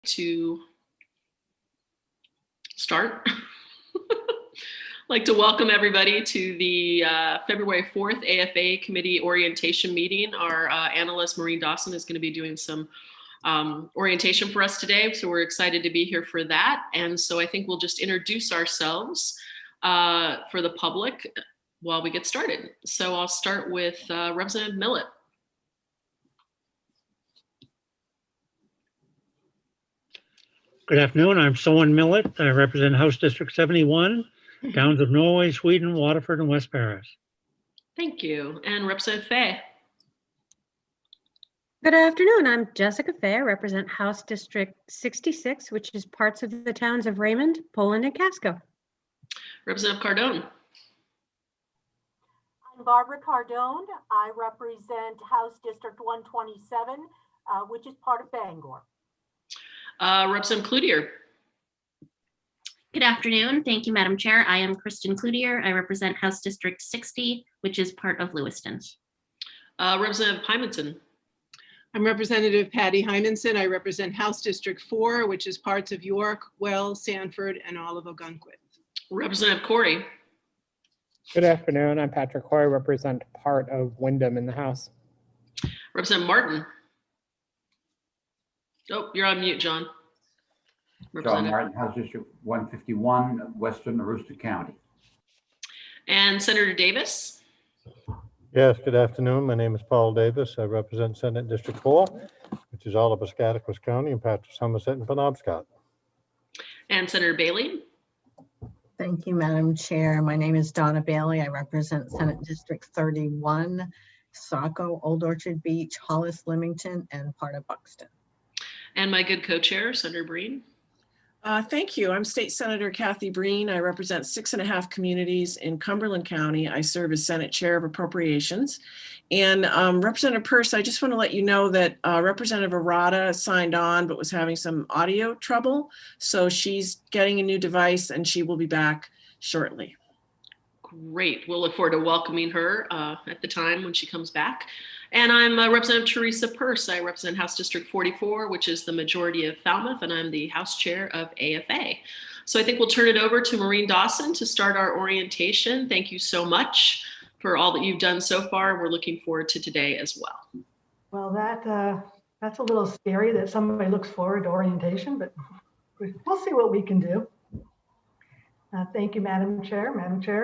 to start. I'd like to welcome everybody to the February 4th AFA committee orientation meeting. Our analyst, Maureen Dawson, is going to be doing some orientation for us today. So we're excited to be here for that. And so I think we'll just introduce ourselves for the public while we get started. So I'll start with Representative Millett. Good afternoon. I'm Soren Millett. I represent House District 71, towns of Norway, Sweden, Waterford, and West Paris. Thank you. And Representative Fay. Good afternoon. I'm Jessica Fay. I represent House District 66, which is parts of the towns of Raymond, Poland, and Casco. Representative Cardone. I'm Barbara Cardone. I represent House District 127, which is part of Bangor. Representative Cloutier. Good afternoon. Thank you, Madam Chair. I am Kristen Cloutier. I represent House District 60, which is part of Lewiston. Representative Hymanson. I'm Representative Patty Hymanson. I represent House District 4, which is parts of York, Wells, Sanford, and all of Ogunquit. Representative Corey. Good afternoon. I'm Patrick Corey, represent part of Wyndham in the House. Representative Martin. Oh, you're on mute, John. John Martin, House District 151, Western Aroostook County. And Senator Davis. Yes, good afternoon. My name is Paul Davis. I represent Senate District 4, which is all of Piscataquis County and parts of Somerset and Penobscot. And Senator Bailey. Thank you, Madam Chair. My name is Donna Bailey. I represent Senate District 31, Saco, Old Orchard Beach, Hollis, Leamington, and part of Buxton. And my good co-chair, Senator Breen. Thank you. I'm State Senator Kathy Breen. I represent 6.5 communities in Cumberland County. I serve as Senate Chair of Appropriations. And Representative Peirce, I just want to let you know that Representative Arata signed on but was having some audio trouble. So she's getting a new device and she will be back shortly. Great. We'll look forward to welcoming her at the time when she comes back. And I'm Representative Teresa Peirce. I represent House District 44, which is the majority of Falmouth, and I'm the House Chair of AFA. So I think we'll turn it over to Maureen Dawson to start our orientation. Thank you so much for all that you've done so far. We're looking forward to today as well. Well, that's a little scary that somebody looks forward to orientation, but we'll see what we can do. Thank you, Madam Chair,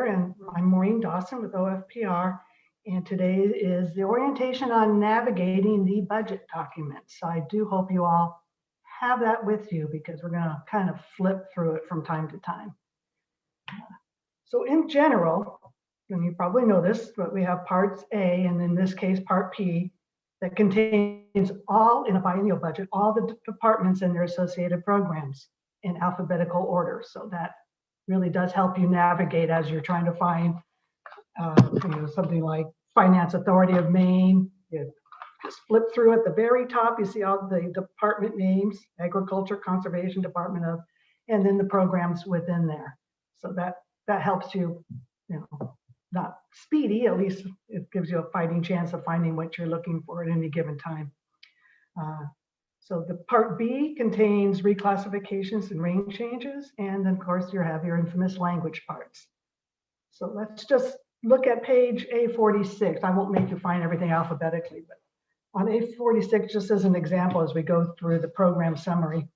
and I'm Maureen Dawson with OFPR. And today is the orientation on navigating the budget documents. So I do hope you all have that with you because we're going to kind of flip through it from time to time. So in general, and you probably know this, but we have parts A and in this case part P that contains all in a biennial budget, all the departments and their associated programs in alphabetical order. So that really does help you navigate as you're trying to find something like Finance Authority of Maine. You just flip through at the very top, you see all the department names, Agriculture, Conservation, Department of, and then the programs within there. So that helps you, not speedy, at least it gives you a fighting chance of finding what you're looking for at any given time. So the part B contains reclassifications and range changes. And then of course you have your infamous language parts. So let's just look at page A46. I won't make you find everything alphabetically, but on A46, just as an example, as we go through the program summary,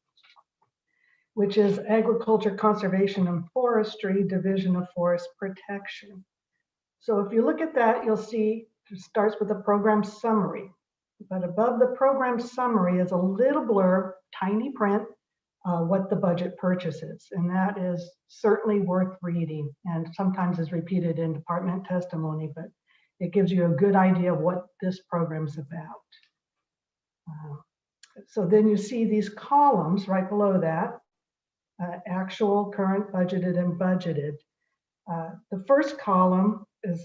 which is Agriculture, Conservation, and Forestry, Division of Forest Protection. So if you look at that, you'll see it starts with the program summary. But above the program summary is a little blurb, tiny print, what the budget purchases. And that is certainly worth reading and sometimes is repeated in department testimony, but it gives you a good idea of what this program is about. So then you see these columns right below that, actual, current, budgeted, and budgeted. The first column is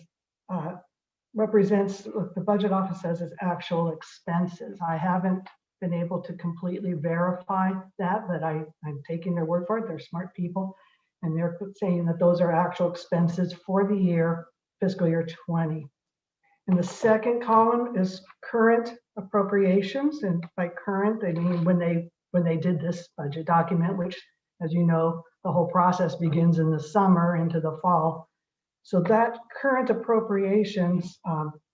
represents what the budget office says is actual expenses. I haven't been able to completely verify that, but I'm taking their word for it. They're smart people, and they're saying that those are actual expenses for the year, fiscal year 20. And the second column is current appropriations, and by current, they mean when they when they did this budget document, which, as you know, the whole process begins in the summer into the fall. So that current appropriations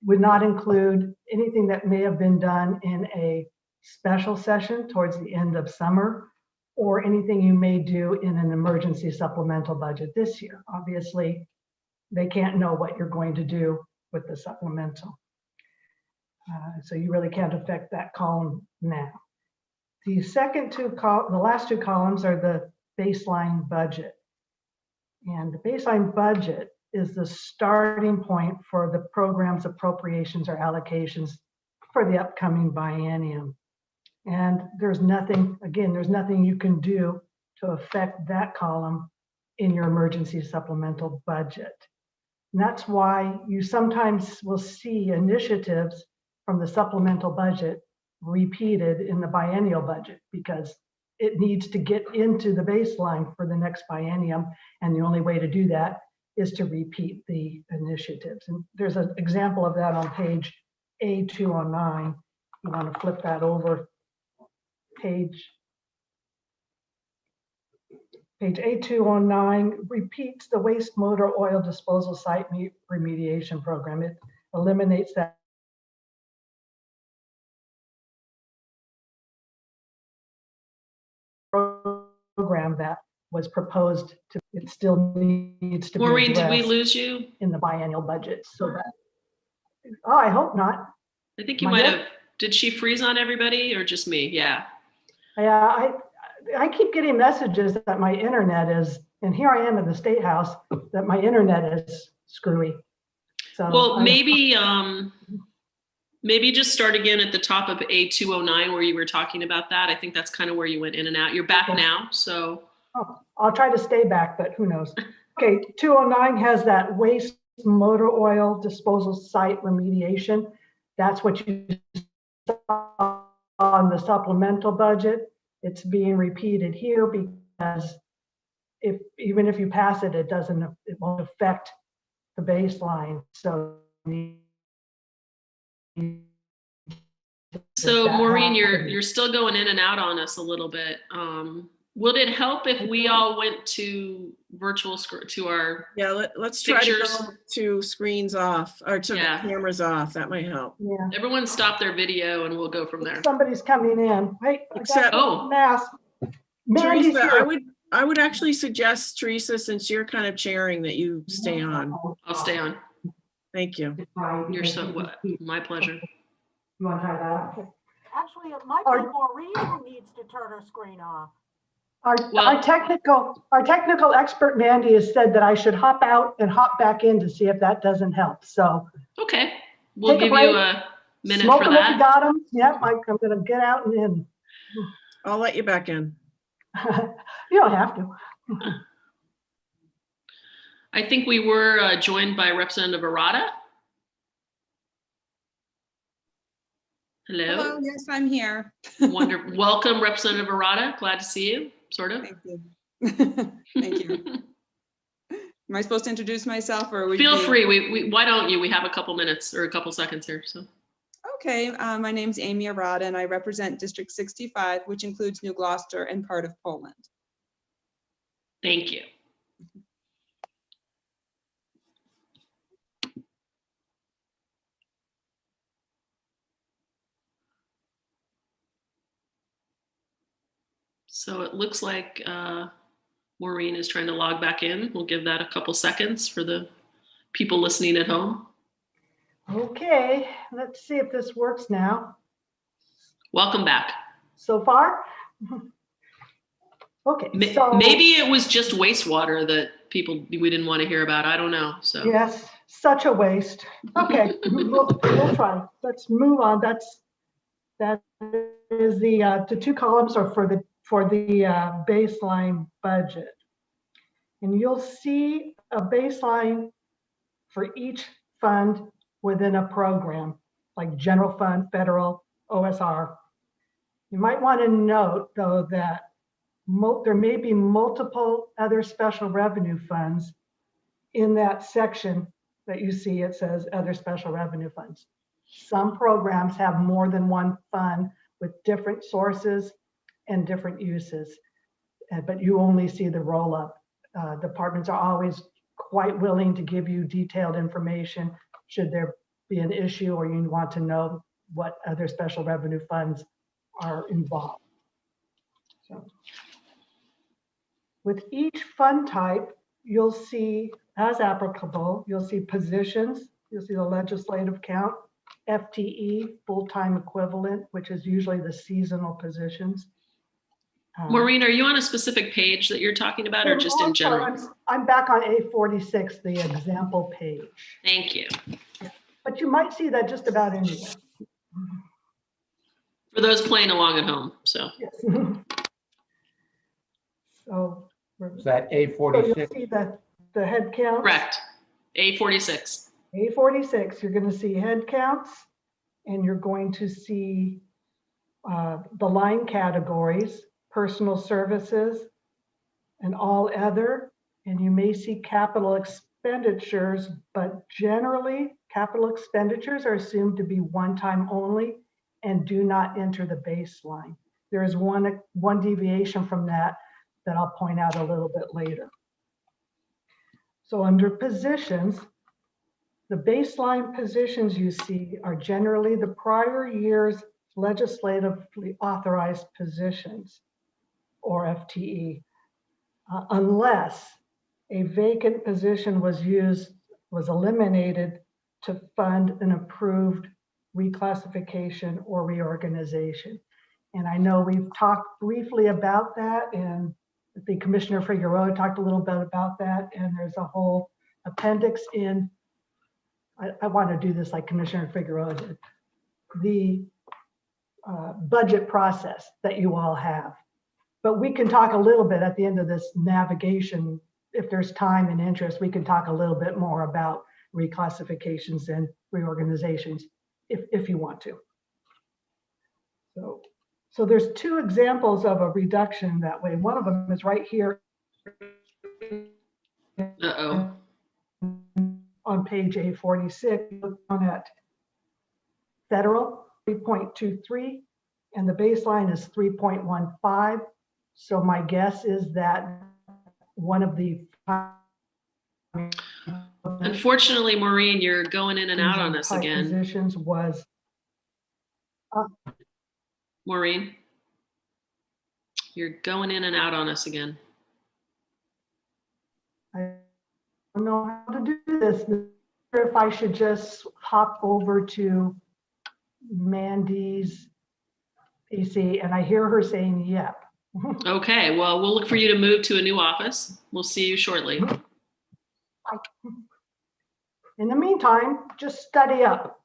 would not include anything that may have been done in a special session towards the end of summer, or anything you may do in an emergency supplemental budget this year. Obviously, they can't know what you're going to do with the supplemental. So you really can't affect that column now. The last two columns are the baseline budget. And the baseline budget is the starting point for the program's appropriations or allocations for the upcoming biennium. And there's nothing you can do to affect that column in your emergency supplemental budget. And that's why you sometimes will see initiatives from the supplemental budget repeated in the biennial budget, because it needs to get into the baseline for the next biennium. And the only way to do that is to repeat the initiatives. And there's an example of that on page A209. You want to flip that over. Page A209 repeats the waste motor oil disposal site remediation program. It eliminates that program that was proposed to, it still needs to Maureen, be did we addressed lose you? in the biennial budget. So that, oh, I hope not. I think you Am I might good? have. Did she freeze on everybody or just me? Yeah. Yeah, I keep getting messages that my internet is, and here I am in the State House, that my internet is screwy. So Well, maybe maybe just start again at the top of A209 where you were talking about that. I think that's kind of where you went in and out. You're back Okay. now, so. I'll try to stay back, but who knows? Okay, 209 has that waste motor oil disposal site remediation. That's what you saw on the supplemental budget. It's being repeated here because even if you pass it, it won't affect the baseline. So Maureen, you're still going in and out on us a little bit. Would it help if we all went to virtual to our let's try pictures? to go to screens off or to cameras off. That might help. Yeah. Everyone stop their video and we'll go from there. Somebody's coming in. Wait, Except mask. Mandy's Teresa, here. I would actually suggest, Teresa, since you're kind of chairing, that you stay on. I'll stay on. Thank you. You're so my pleasure. You want to try that? Actually, it might be Maureen who needs to turn her screen off. Our technical expert Mandy has said that I should hop out and hop back in to see if that doesn't help. So okay, we'll take give a break, you a minute smoke for them if that. you got them. Yep, I'm going to get out and in. I'll let you back in. You don't have to. I think we were joined by Representative Arata. Hello. Hello, yes, I'm here. Wonderful. Welcome, Representative Arata. Glad to see you, sort of. Thank you. Thank you. Am I supposed to introduce myself or would Feel you? free. Why don't you? We have a couple minutes or a couple seconds here. So. Okay, my name's Amy Arata and I represent District 65, which includes New Gloucester and part of Poland. Thank you. So it looks like Maureen is trying to log back in. We'll give that a couple seconds for the people listening at home. Okay, let's see if this works now. Welcome back. So far? Okay, so maybe it was just wastewater that we didn't want to hear about. I don't know. So yes, such a waste. Okay, we'll try. Let's move on. That is the two columns are for the baseline budget, and you'll see a baseline for each fund within a program, like general fund, federal, OSR. You might want to note, though, that there may be multiple other special revenue funds in that section that you see. It says other special revenue funds. Some programs have more than one fund with different sources. and different uses. But you only see the roll-up. Departments are always quite willing to give you detailed information should there be an issue or you want to know what other special revenue funds are involved. So, with each fund type, you'll see, as applicable, you'll see positions, you'll see the legislative count, FTE, full-time equivalent, which is usually the seasonal positions. Maureen, are you on a specific page that you're talking about or just in general? I'm back on A46, the example page. Thank you. But you might see that just about anywhere. For those playing along at home, so. Yes. So. Is that So A46? you'll see that the head count. Correct. A46. A46, you're going to see head counts and you're going to see the line categories, personal services and all other, and you may see capital expenditures, but generally capital expenditures are assumed to be one-time only and do not enter the baseline. There is one deviation from that I'll point out a little bit later. So under positions, the baseline positions you see are generally the prior year's legislatively authorized positions, or FTE, unless a vacant position was eliminated to fund an approved reclassification or reorganization. And I know we've talked briefly about that, and I think Commissioner Figueroa talked a little bit about that, and there's a whole appendix in, I want to do this like Commissioner Figueroa did, the budget process that you all have. But we can talk a little bit at the end of this navigation, if there's time and interest, we can talk a little bit more about reclassifications and reorganizations if you want to. So there's two examples of a reduction that way. One of them is right here. Uh-oh. On page A46, look down at federal 3.23, and the baseline is 3.15. So my guess is that one of the. Unfortunately, Maureen, you're going in and out on us again. Positions was. Maureen, you're going in and out on us again. I don't know how to do this. If I should just hop over to Mandy's PC, and I hear her saying, yep. Okay, well, we'll look for you to move to a new office. We'll see you shortly. In the meantime, just study up.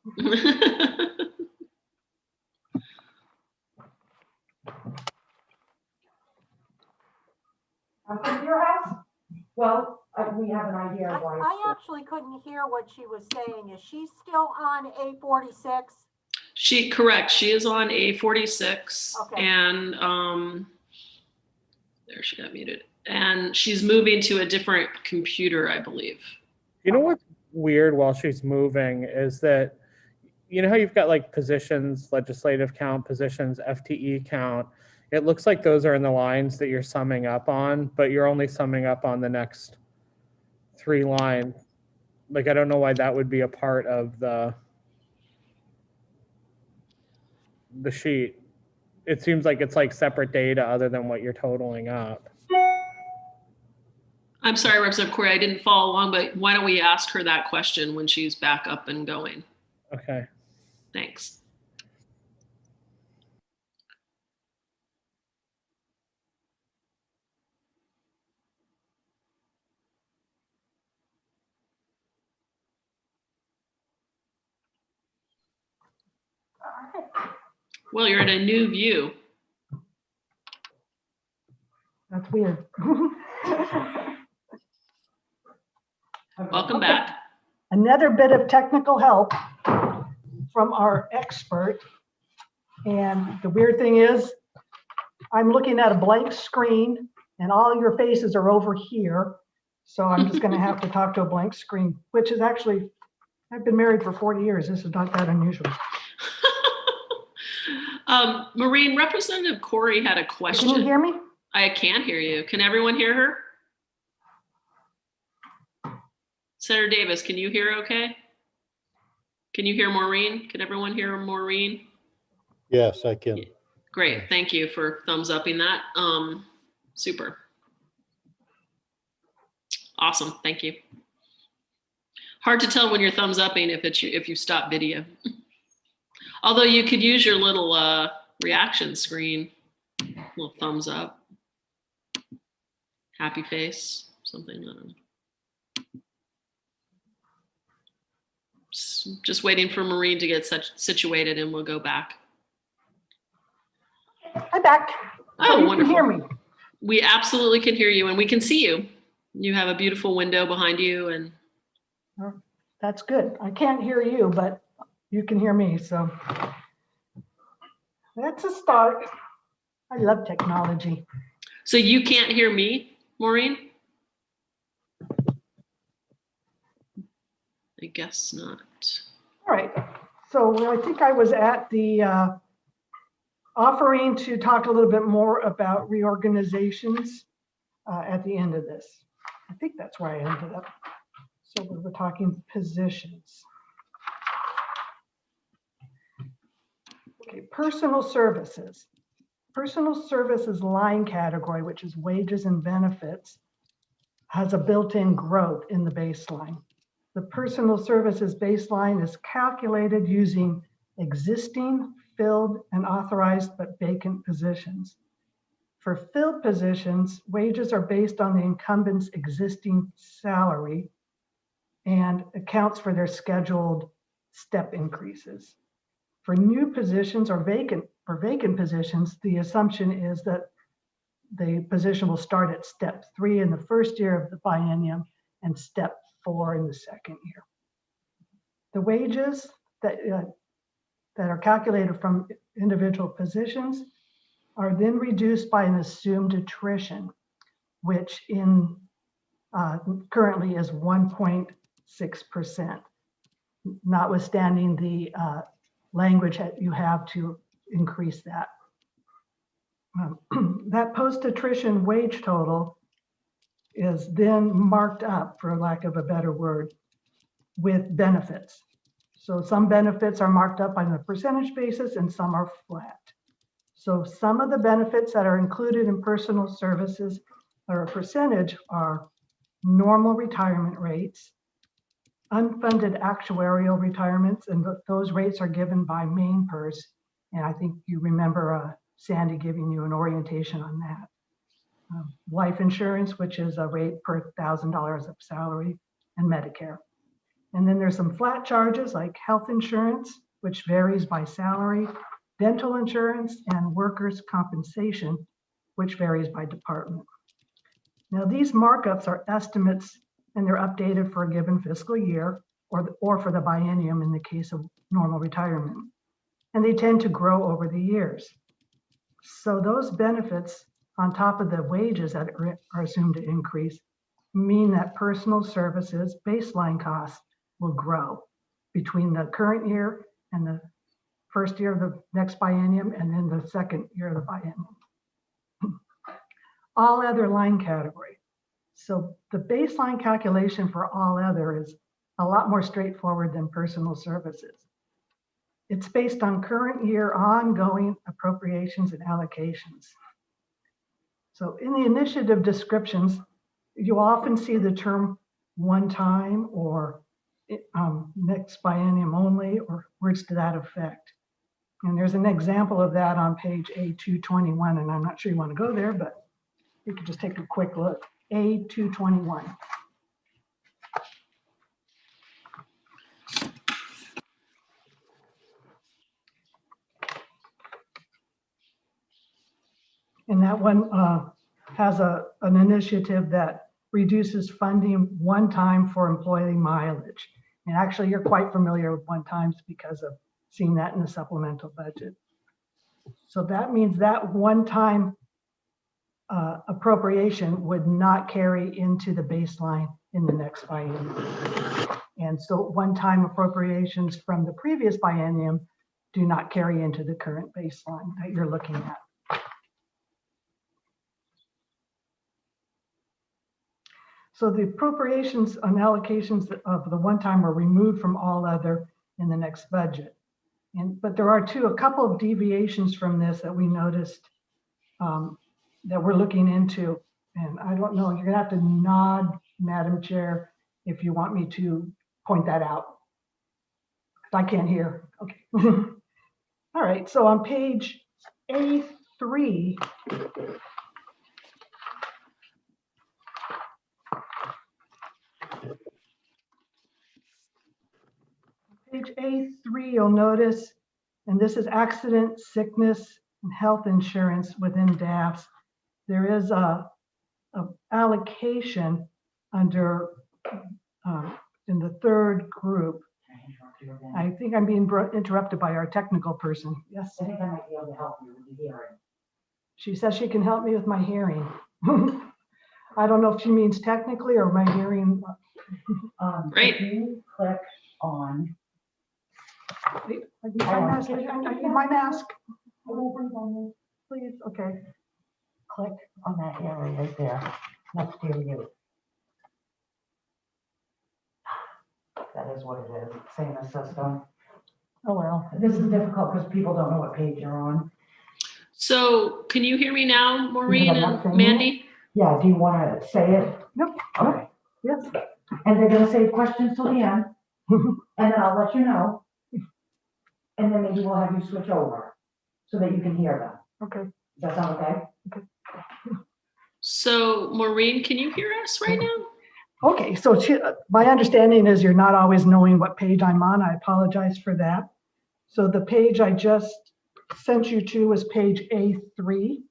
From your house? Well, we have an idea of why. I actually couldn't hear what she was saying. Is she still on A46? Correct. She is on A46. Okay. And there, she got muted. And she's moving to a different computer, I believe. You know what's weird while she's moving is that, you know how you've got like positions, legislative count, positions, FTE count. It looks like those are in the lines that you're summing up on, but you're only summing up on the next 3 lines. Like, I don't know why that would be a part of the sheet. It seems like it's like separate data other than what you're totaling up. I'm sorry, Representative Corey, I didn't follow along, but why don't we ask her that question when she's back up and going? Okay. Thanks. Well, you're in a new view. That's weird. Welcome back. Another bit of technical help from our expert. And the weird thing is, I'm looking at a blank screen and all your faces are over here. So I'm just going to have to talk to a blank screen, which is actually, I've been married for 40 years. This is not that unusual. Maureen, Representative Corey had a question. Can you hear me? I can hear you. Can everyone hear her? Senator Davis, can you hear okay? Can you hear Maureen? Can everyone hear Maureen? Yes, I can. Great, thank you for thumbs upping that. Super. Awesome, thank you. Hard to tell when you're thumbs upping if you stop video. Although you could use your little reaction screen, little thumbs up, happy face, something. I don't know. Just waiting for Maureen to get situated and we'll go back. I'm back. Oh, you wonderful. Can hear me. We absolutely can hear you and we can see you. You have a beautiful window behind you and that's good. I can't hear you, but you can hear me. So that's a start. I love technology. So you can't hear me, Maureen? I guess not. All right. So I think I was at the offering to talk a little bit more about reorganizations at the end of this. I think that's where I ended up. So we were talking positions. Okay, personal services. Personal services line category, which is wages and benefits, has a built-in growth in the baseline. The personal services baseline is calculated using existing, filled, and authorized but vacant positions. For filled positions, wages are based on the incumbent's existing salary and accounts for their scheduled step increases. For new positions or vacant positions, the assumption is that the position will start at step 3 in the first year of the biennium and step 4 in the second year. The wages that are calculated from individual positions are then reduced by an assumed attrition, which currently is 1.6%, notwithstanding the language that you have to increase that. That post-attrition wage total is then marked up, for lack of a better word, with benefits. So some benefits are marked up on a percentage basis and some are flat. So some of the benefits that are included in personal services or a percentage are normal retirement rates, unfunded actuarial retirements, and those rates are given by main purse. And I think you remember Sandy giving you an orientation on that. Life insurance, which is a rate per $1,000 of salary, and Medicare. And then there's some flat charges like health insurance, which varies by salary, dental insurance, and workers' compensation, which varies by department. Now, these markups are estimates and they're updated for a given fiscal year or for the biennium in the case of normal retirement. And they tend to grow over the years. So those benefits on top of the wages that are assumed to increase mean that personal services baseline costs will grow between the current year and the first year of the next biennium and then the second year of the biennium. All other line category. So the baseline calculation for all other is a lot more straightforward than personal services. It's based on current year ongoing appropriations and allocations. So in the initiative descriptions, you often see the term one time or next biennium only or words to that effect. And there's an example of that on page A221, and I'm not sure you want to go there, but you can just take a quick look. A221. And that one has an initiative that reduces funding one time for employee mileage. And actually, you're quite familiar with one times because of seeing that in the supplemental budget. So that means that one time appropriation would not carry into the baseline in the next biennium. And so one time appropriations from the previous biennium do not carry into the current baseline that you're looking at. So the appropriations and allocations of the one-time are removed from all other in the next budget. But there are a couple of deviations from this that we noticed that we're looking into. And I don't know, you're gonna have to nod, Madam Chair, if you want me to point that out. I can't hear, okay. All right, so on page A3, page A3, you'll notice, and this is accident, sickness, and health insurance within DAFs. There is a allocation under in the third group. I think I'm being interrupted by our technical person. Yes. I think I might be able to help you with the hearing. She says she can help me with my hearing. I don't know if she means technically or my hearing. Great. If you click on. I need my mask. Please, okay. Click on that area right there, next to you. That is what it is, same as system. Oh, well, this is difficult because people don't know what page you're on. So can you hear me now, Maureen and Mandy? Yeah, do you want to say it? Nope. Okay. Yes. And they're going to save questions till the end, and then I'll let you know. And then maybe we'll have you switch over so that you can hear them. Okay. Does that sound okay? Okay. So Maureen, can you hear us right now? Okay, so my understanding is you're not always knowing what page I'm on. I apologize for that. So the page I just sent you to is page A3.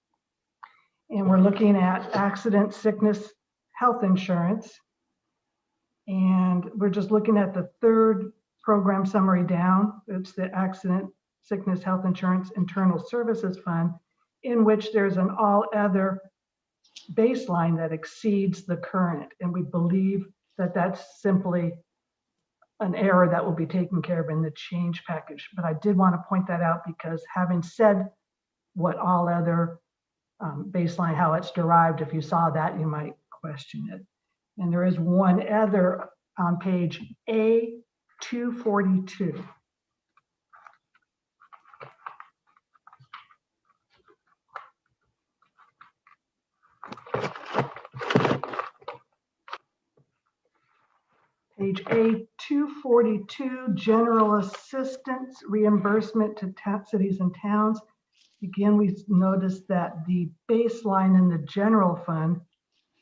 And we're looking at accident, sickness, health insurance. And we're just looking at the third program summary down. It's the accident, sickness, health insurance, internal services fund, in which there's an all other baseline that exceeds the current. And we believe that that's simply an error that will be taken care of in the change package. But I did want to point that out because having said what all other baseline, how it's derived, if you saw that, you might question it. And there is one other on page A242. Page A242, general assistance reimbursement to cities and towns. Again, we noticed that the baseline in the general fund,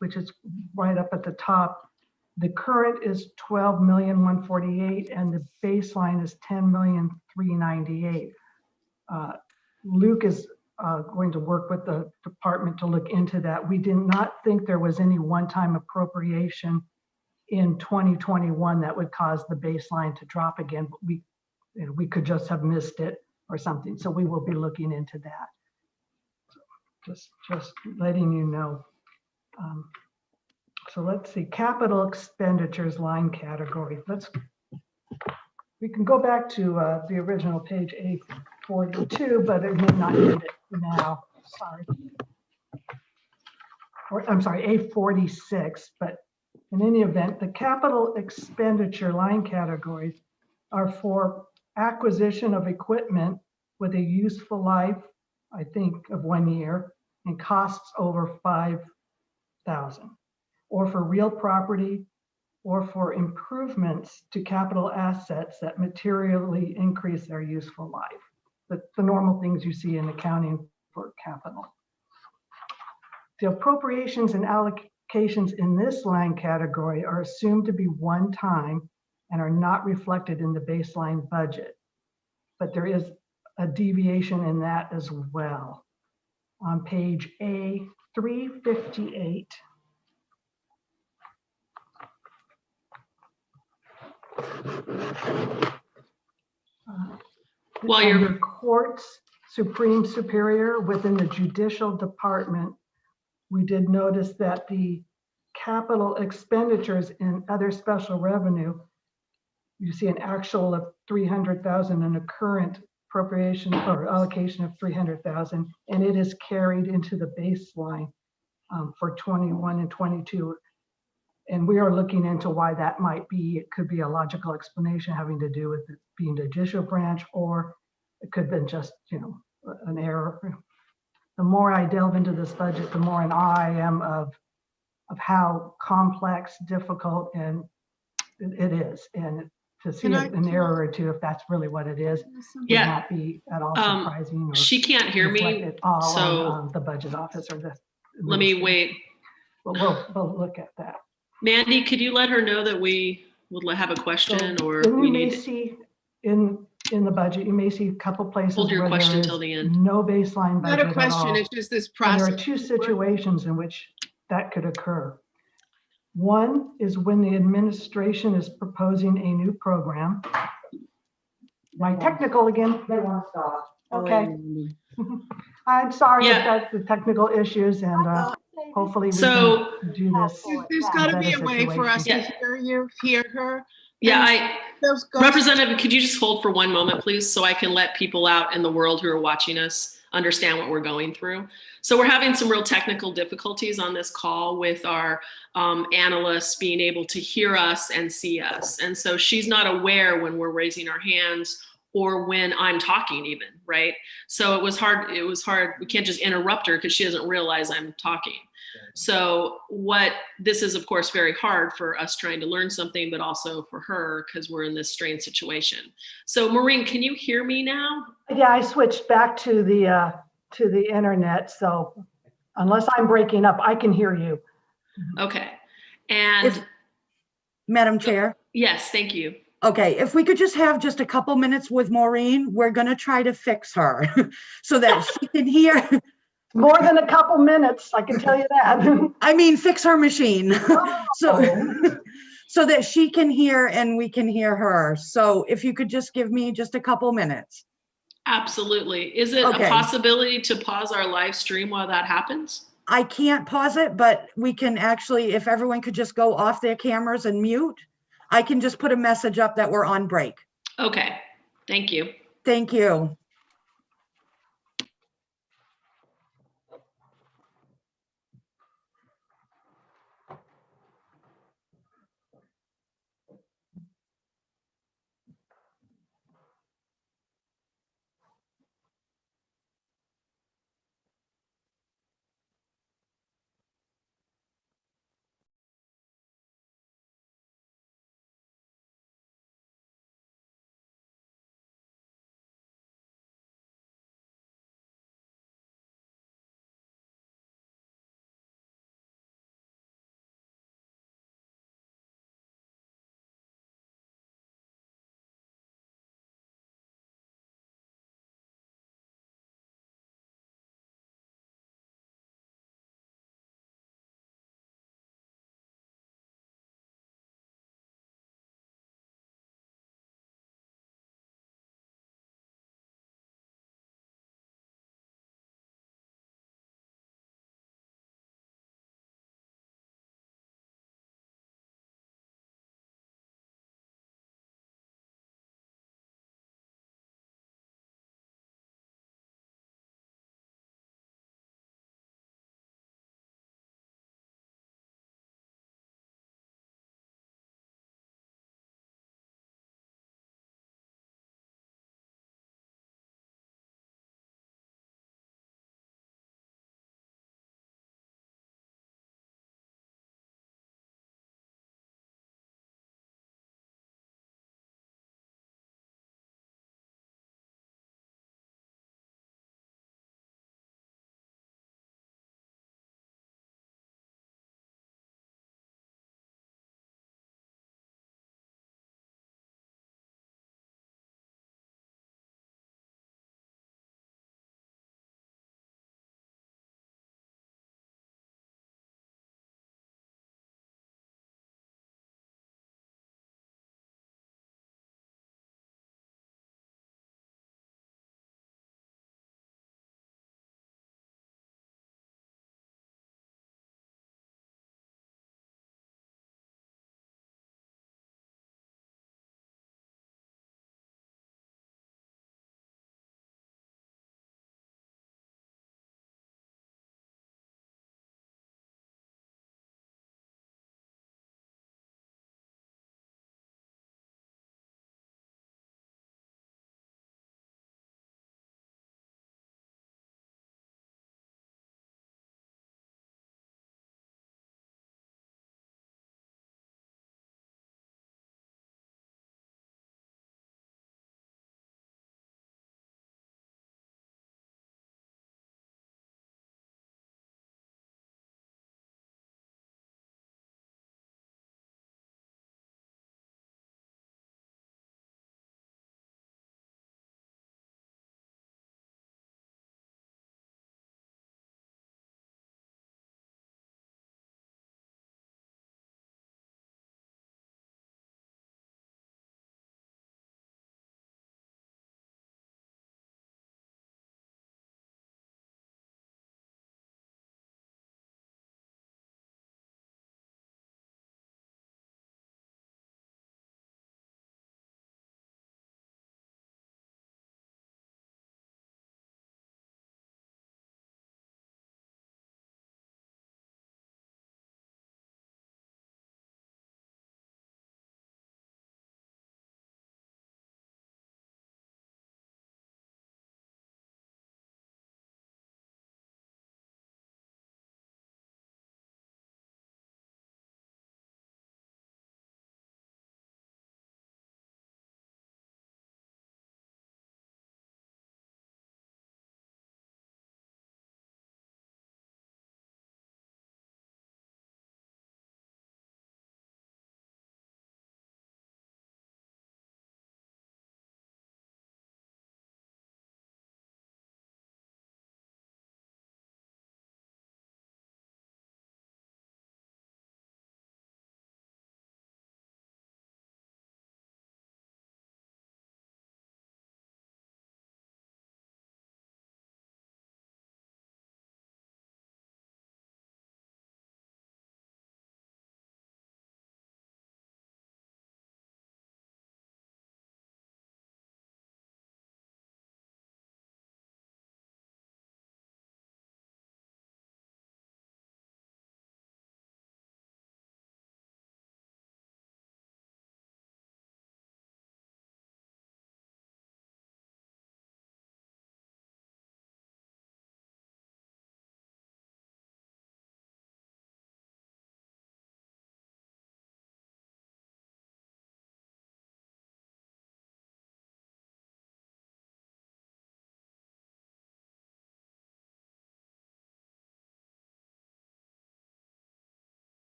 which is right up at the top, the current is 12,148,000 and the baseline is 10,398,000. Luke is going to work with the department to look into that. We did not think there was any one-time appropriation in 2021 that would cause the baseline to drop again, but we could just have missed it or something. So we will be looking into that. Just letting you know. So let's see, capital expenditures line category. We can go back to the original page A42, but it may not need it now. Sorry. I'm sorry, A46, but in any event, the capital expenditure line categories are for acquisition of equipment with a useful life, I think, of 1 year and costs over $5,000, or for real property, or for improvements to capital assets that materially increase their useful life. The normal things you see in accounting for capital. The appropriations and allocations in this line category are assumed to be one time and are not reflected in the baseline budget. But there is a deviation in that as well. On page A358, While you're courts, Supreme Superior within the judicial department, we did notice that the capital expenditures in other special revenue, you see an actual of 300,000 and a current appropriation or allocation of 300,000, and it is carried into the baseline for 21 and 22. And we are looking into why that might be. It could be a logical explanation having to do with it being a judicial branch, or it could have been just, an error. The more I delve into this budget, the more in awe I am of how complex, difficult, and it is. And to see an error or two, if that's really what it is, would not be at all surprising. Or she can't hear me, reflected all so on the budget office or the. Let me wait. But we'll look at that. Mandy, could you let her know that we would have a question, So, or then we you may need? see in the budget, you may see a couple places Hold your where question there is till the end. no baseline budget Not a question, at all. it's just this And there process. are two situations in which that could occur. One is when the administration is proposing a new program. My technical again. They want to stop. Okay. I'm sorry if Yeah. that's the technical issues, and hopefully we So- can do this. There's got to be a better way for us to situation. hear her. Yeah, Those ghosts- Representative, could you just hold for one moment, please, so I can let people out in the world who are watching us understand what we're going through. So we're having some real technical difficulties on this call with our analysts being able to hear us and see us. And so she's not aware when we're raising our hands or when I'm talking even, right? So it was hard. We can't just interrupt her because she doesn't realize I'm talking. So this is of course very hard for us trying to learn something, but also for her because we're in this strange situation. So Maureen, can you hear me now? Yeah, I switched back to the internet, so unless I'm breaking up, I can hear you. Okay. And Madam Chair? Yes, thank you. Okay, if we could just have just a couple minutes with Maureen, we're gonna try to fix her so that she can hear. More than a couple minutes, I can tell you that. I mean, fix her machine. Oh. So that she can hear and we can hear her. So if you could just give me just a couple minutes. Absolutely. Is it Okay. a possibility to pause our live stream while that happens? I can't pause it, but we can actually, if everyone could just go off their cameras and mute, I can just put a message up that we're on break. Okay, thank you. Thank you.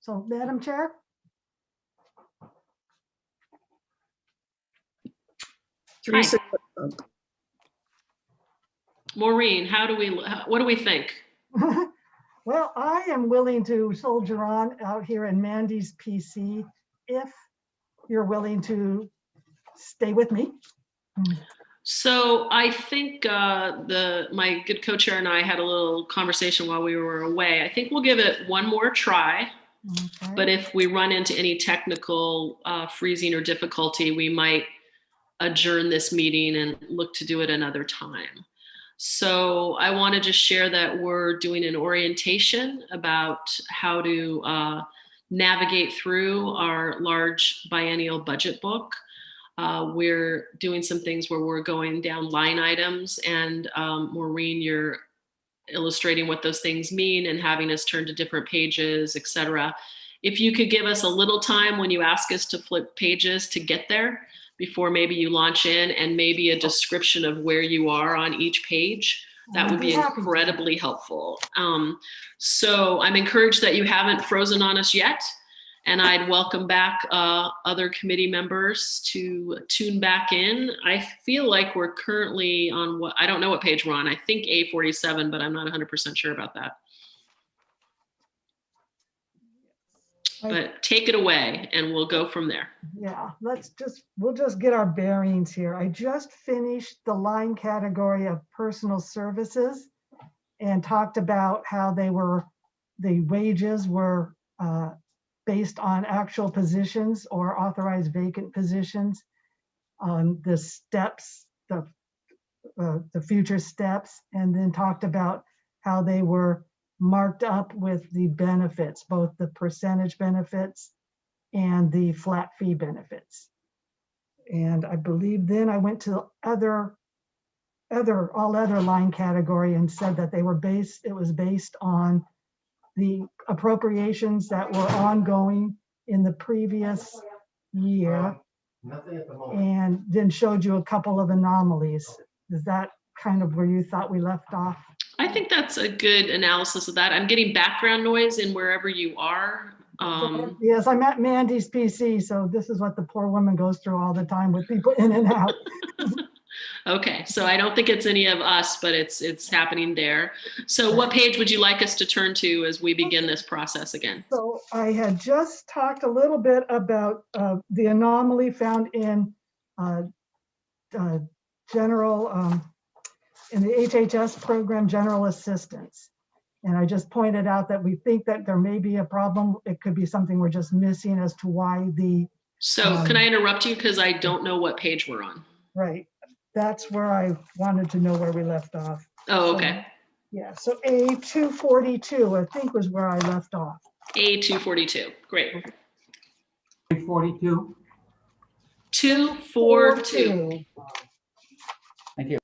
So Madam Chair? Teresa, Maureen, what do we think? Well, I am willing to soldier on out here in Mandy's PC if you're willing to stay with me. So I think my good co-chair and I had a little conversation while we were away. I think we'll give it one more try. Okay. But if we run into any technical freezing or difficulty, we might adjourn this meeting and look to do it another time. So I want to just share that we're doing an orientation about how to navigate through our large biennial budget book. We're doing some things where we're going down line items, and Maureen, you're illustrating what those things mean and having us turn to different pages, etc. If you could give us a little time when you ask us to flip pages to get there before maybe you launch in, and maybe a description of where you are on each page, that would be incredibly helpful. So I'm encouraged that you haven't frozen on us yet, and I'd welcome back other committee members to tune back in. I feel like we're currently on I don't know what page we're on. I think A47, but I'm not 100% sure about that. But take it away and we'll go from there. Yeah, we'll just get our bearings here. I just finished the line category of personal services and talked about how the wages were based on actual positions or authorized vacant positions, on the steps, the future steps, and then talked about how they were marked up with the benefits, both the percentage benefits and the flat fee benefits. And I believe then I went to all other line category and said that it was based on the appropriations that were ongoing in the previous year, and then showed you a couple of anomalies. Is that kind of where you thought we left off? I think that's a good analysis of that. I'm getting background noise in wherever you are. Yes, I'm at Mandy's PC, so this is what the poor woman goes through all the time with people in and out. Okay, so I don't think it's any of us, but it's happening there. So what page would you like us to turn to as we begin this process again? So I had just talked a little bit about the anomaly found in general, in the HHS program, general assistance. And I just pointed out that we think that there may be a problem. It could be something we're just missing as to why the. So can I interrupt you? Because I don't know what page we're on. Right. That's where I wanted to know where we left off. Oh, okay. Yeah, so A242, I think, was where I left off. A242, great. 42. 242. Thank you.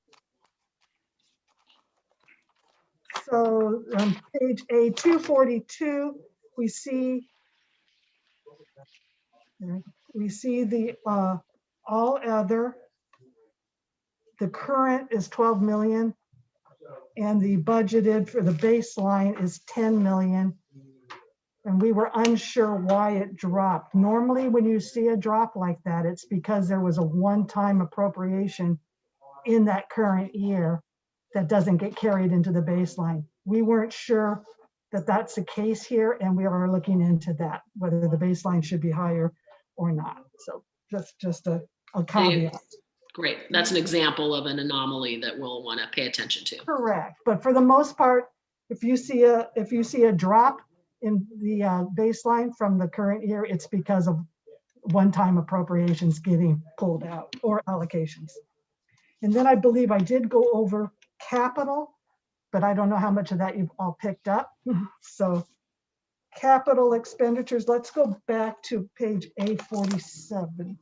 So on page A242, we see the all other. The current is 12 million, and the budgeted for the baseline is 10 million. And we were unsure why it dropped. Normally, when you see a drop like that, it's because there was a one-time appropriation in that current year that doesn't get carried into the baseline. We weren't sure that that's the case here, and we are looking into that, whether the baseline should be higher or not. So that's just a caveat. Great. That's an example of an anomaly that we'll want to pay attention to. Correct. But for the most part, if you see a drop in the baseline from the current year, it's because of one-time appropriations getting pulled out or allocations. And then I believe I did go over capital, but I don't know how much of that you've all picked up. So capital expenditures, let's go back to page A47.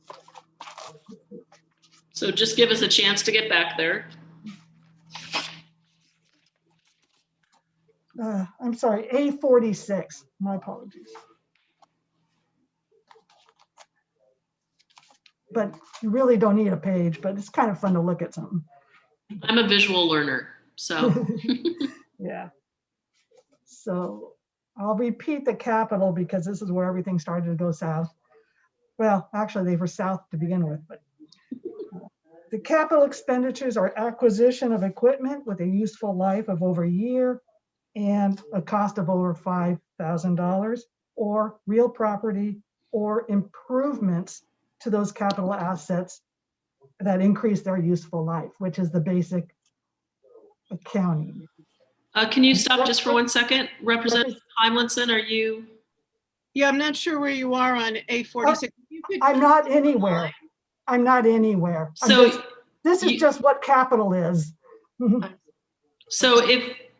So just give us a chance to get back there. I'm sorry, A46, my apologies. But you really don't need a page, but it's kind of fun to look at something. I'm a visual learner, so. Yeah. So I'll repeat the capital because this is where everything started to go south. Well, actually, they were south to begin with, but the capital expenditures are acquisition of equipment with a useful life of over a year and a cost of over $5,000, or real property or improvements to those capital assets that increase their useful life, which is the basic accounting. Can you stop just for 1 second? Representative Heimlinson, are you? Yeah, I'm not sure where you are on A46. I'm not anywhere. I'm not anywhere. So this is just what capital is. So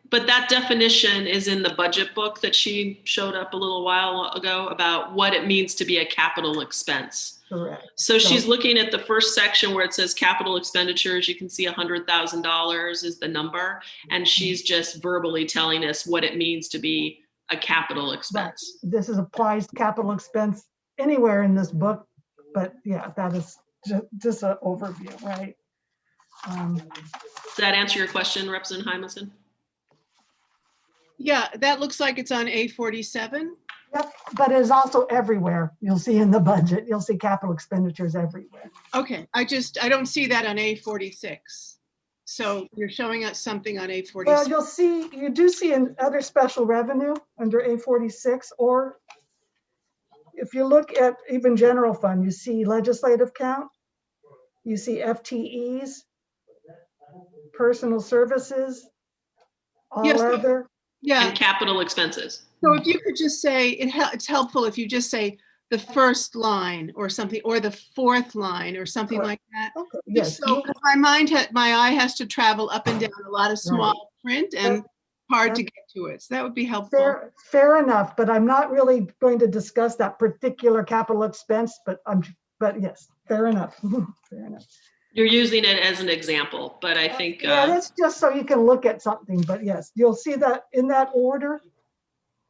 but that definition is in the budget book that she showed up a little while ago about what it means to be a capital expense. Correct. So she's looking at the first section where it says capital expenditures. You can see $100,000 is the number. And she's just verbally telling us what it means to be a capital expense. Right. This applies capital expense anywhere in this book, but yeah, that is just an overview, right? Does that answer your question, Representative Hymanson? Yeah, that looks like it's on A47. Yep, but it's also everywhere. You'll see in the budget, you'll see capital expenditures everywhere. Okay, I don't see that on A46. So you're showing us something on A46. Well, you do see in other special revenue under A46, or if you look at even general fund, you see legislative count, you see FTEs, personal services, all Yes, other. Yeah. And capital expenses. So if you could just say, it's helpful if you just say the first line or something, or the fourth line or something like that. Okay. Yes. So my eye has to travel up and down a lot of small print and hard to get to it. So that would be helpful. Fair enough, but I'm not really going to discuss that particular capital expense, but yes, fair enough. Fair enough. You're using it as an example, but I think yeah, that's just so you can look at something. But yes, you'll see that in that order,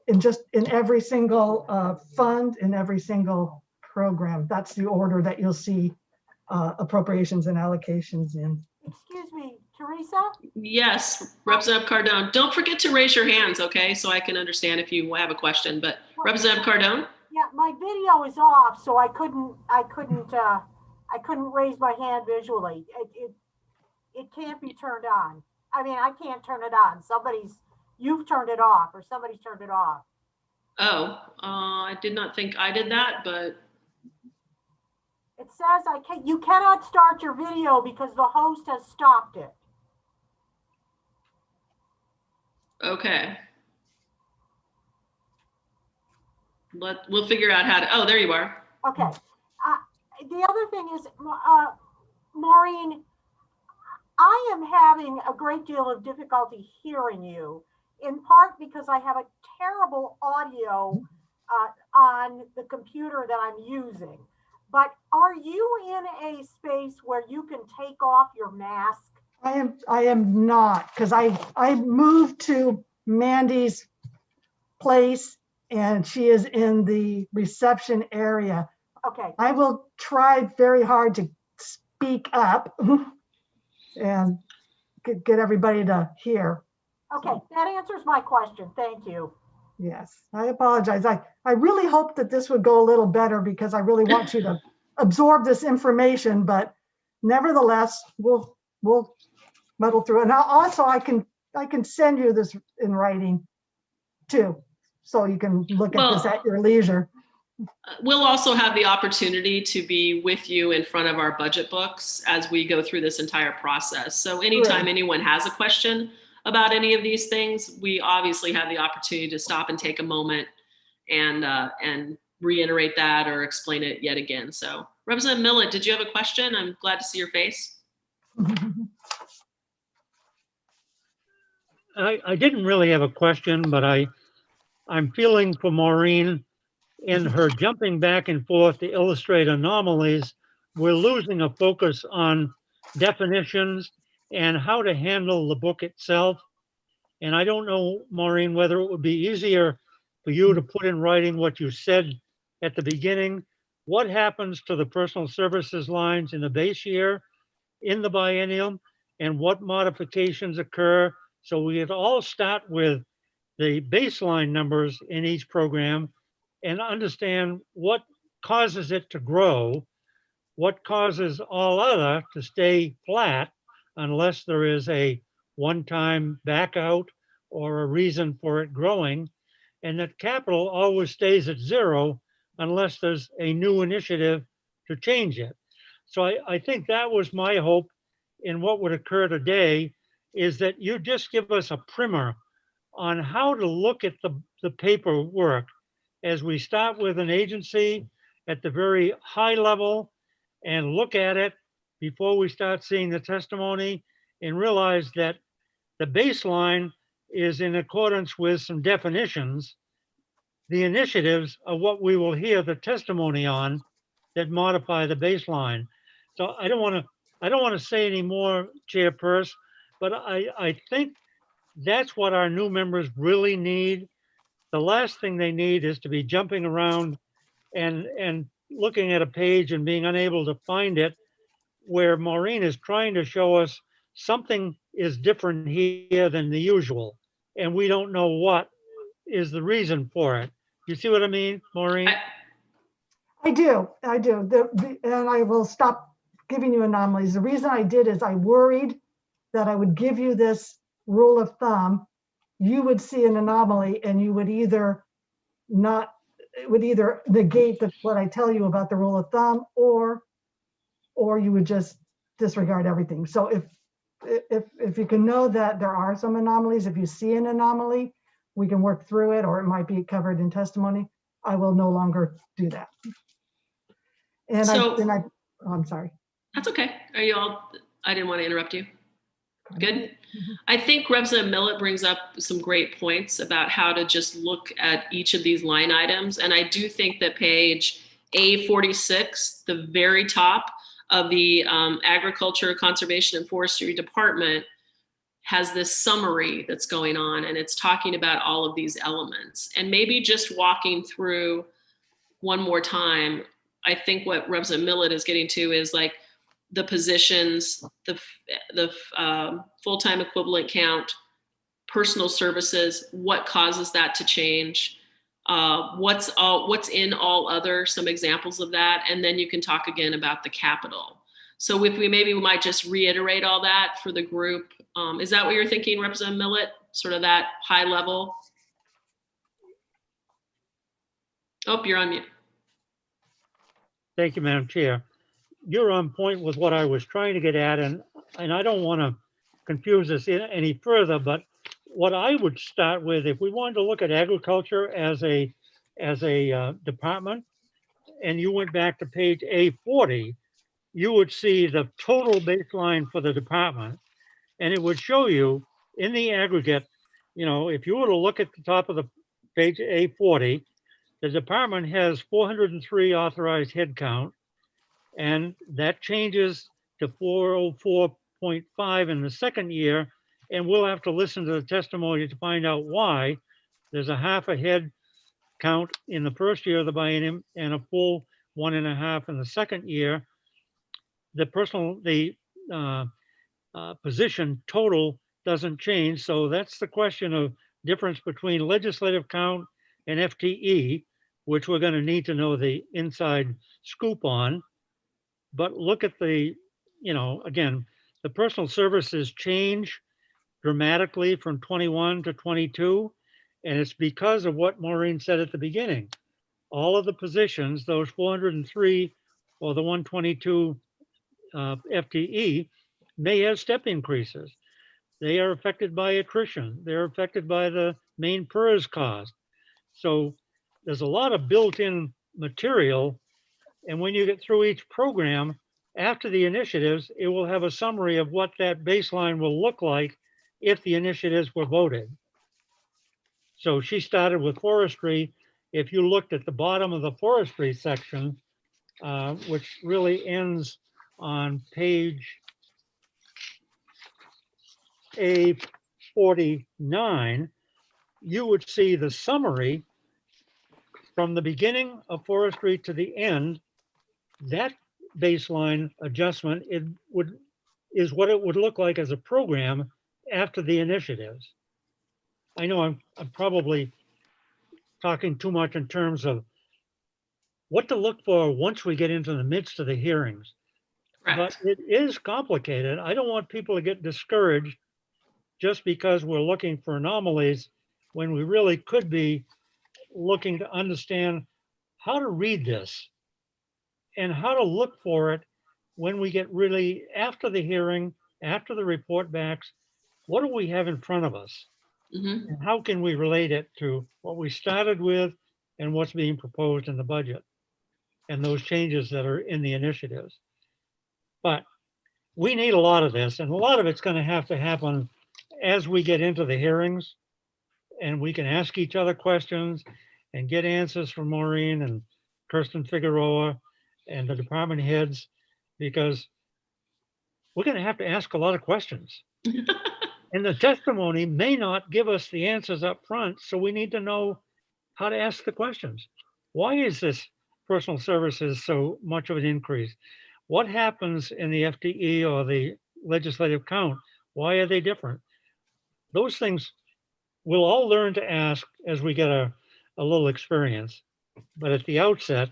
in every single fund, in every single program. That's the order that you'll see appropriations and allocations in. Excuse me, Teresa? Yes, Representative Cardone. Don't forget to raise your hands, okay? So I can understand if you have a question. But Representative Cardone? Yeah, my video is off, so I couldn't raise my hand visually. It can't be turned on. I mean, I can't turn it on. You've turned it off, or somebody's turned it off. Oh, I did not think I did that, but. It says you cannot start your video because the host has stopped it. Okay. We'll figure out how to, oh, there you are. Okay. The other thing is, Maureen, I am having a great deal of difficulty hearing you, in part because I have a terrible audio on the computer that I'm using. But are you in a space where you can take off your mask? I am not, because I moved to Mandy's place and she is in the reception area. Okay. I will try very hard to speak up and get everybody to hear. Okay, that answers my question. Thank you. Yes, I apologize. I really hope that this would go a little better because I really want you to absorb this information, but nevertheless, we'll muddle through it. And also I can send you this in writing too, so you can look at this at your leisure. We'll also have the opportunity to be with you in front of our budget books as we go through this entire process. So anytime anyone has a question about any of these things, we obviously have the opportunity to stop and take a moment and reiterate that or explain it yet again. So Representative Millett, did you have a question? I'm glad to see your face. I didn't really have a question, but I'm feeling for Maureen in her jumping back and forth to illustrate anomalies. We're losing a focus on definitions and how to handle the book itself. And I don't know, Maureen, whether it would be easier for you to put in writing what you said at the beginning. What happens to the personal services lines in the base year, in the biennium, and what modifications occur? So we could all start with the baseline numbers in each program and understand what causes it to grow, what causes all other to stay flat unless there is a one-time back out or a reason for it growing, and that capital always stays at zero unless there's a new initiative to change it. So I think that was my hope in what would occur today, is that you just give us a primer on how to look at the paperwork as we start with an agency at the very high level and look at it before we start seeing the testimony and realize that the baseline is in accordance with some definitions. The initiatives are what we will hear the testimony on that modify the baseline. So I don't want to say any more, Chairperson, but I think that's what our new members really need. The last thing they need is to be jumping around and looking at a page and being unable to find it, where Maureen is trying to show us something is different here than the usual, and we don't know what is the reason for it. You see what I mean, Maureen? I do. And I will stop giving you anomalies. The reason I did is I worried that I would give you this rule of thumb, you would see an anomaly and you would either negate what I tell you about the rule of thumb, or you would just disregard everything. So if you can know that there are some anomalies, if you see an anomaly, we can work through it, or it might be covered in testimony. I will no longer do that. And I'm sorry. That's okay. Are you all, I didn't want to interrupt you. Good. I think Representative Millett brings up some great points about how to just look at each of these line items. And I do think that page A46, the very top of the Agriculture, Conservation, and Forestry Department, has this summary that's going on, and it's talking about all of these elements. And maybe just walking through one more time, I think what Representative Millett is getting to is like the positions, the full-time equivalent count, personal services, what causes that to change, what's in all other, some examples of that, and then you can talk again about the capital. So if we might just reiterate all that for the group. Is that what you're thinking, Representative Millett? Sort of that high level? Oh, you're on mute. Thank you, Madam Chair. You're on point with what I was trying to get at, and I don't want to confuse this any further, but what I would start with, if we wanted to look at agriculture as a department, and you went back to page A40, you would see the total baseline for the department, and it would show you in the aggregate, if you were to look at the top of the page A40, the department has 403 authorized headcount, and that changes to 404.5 in the second year, and we'll have to listen to the testimony to find out why. There's a half a head count in the first year of the biennium and a full 1.5 in the second year. The position total doesn't change, so that's the question of difference between legislative count and FTE, which we're going to need to know the inside scoop on. But look at the, again, the personal services change dramatically from 21 to 22. And it's because of what Maureen said at the beginning. All of the positions, those 403 or the 122 FTE, may have step increases. They are affected by attrition. They're affected by the main PERS cost. So there's a lot of built-in material. And when you get through each program, after the initiatives, it will have a summary of what that baseline will look like if the initiatives were voted. So she started with forestry. If you looked at the bottom of the forestry section, which really ends on page A49, you would see the summary from the beginning of forestry to the end. That baseline adjustment is what it would look like as a program after the initiatives. I know I'm probably talking too much in terms of what to look for once we get into the midst of the hearings. But Correct. it is complicated. I don't want people to get discouraged just because we're looking for anomalies when we really could be looking to understand how to read this and how to look for it when we get really after the hearing, after the report backs, what do we have in front of us? Mhm. And how can we relate it to what we started with and what's being proposed in the budget and those changes that are in the initiatives? But we need a lot of this, and a lot of it's going to happen as we get into the hearings, and we can ask each other questions and get answers from Maureen and Kirsten Figueroa and the department heads, because we're going to have to ask a lot of questions. And the testimony may not give us the answers up front, so we need to know how to ask the questions. Why is this personal services so much of an increase? What happens in the FTE or the legislative count? Why are they different? Those things we'll all learn to ask as we get a little experience. But at the outset,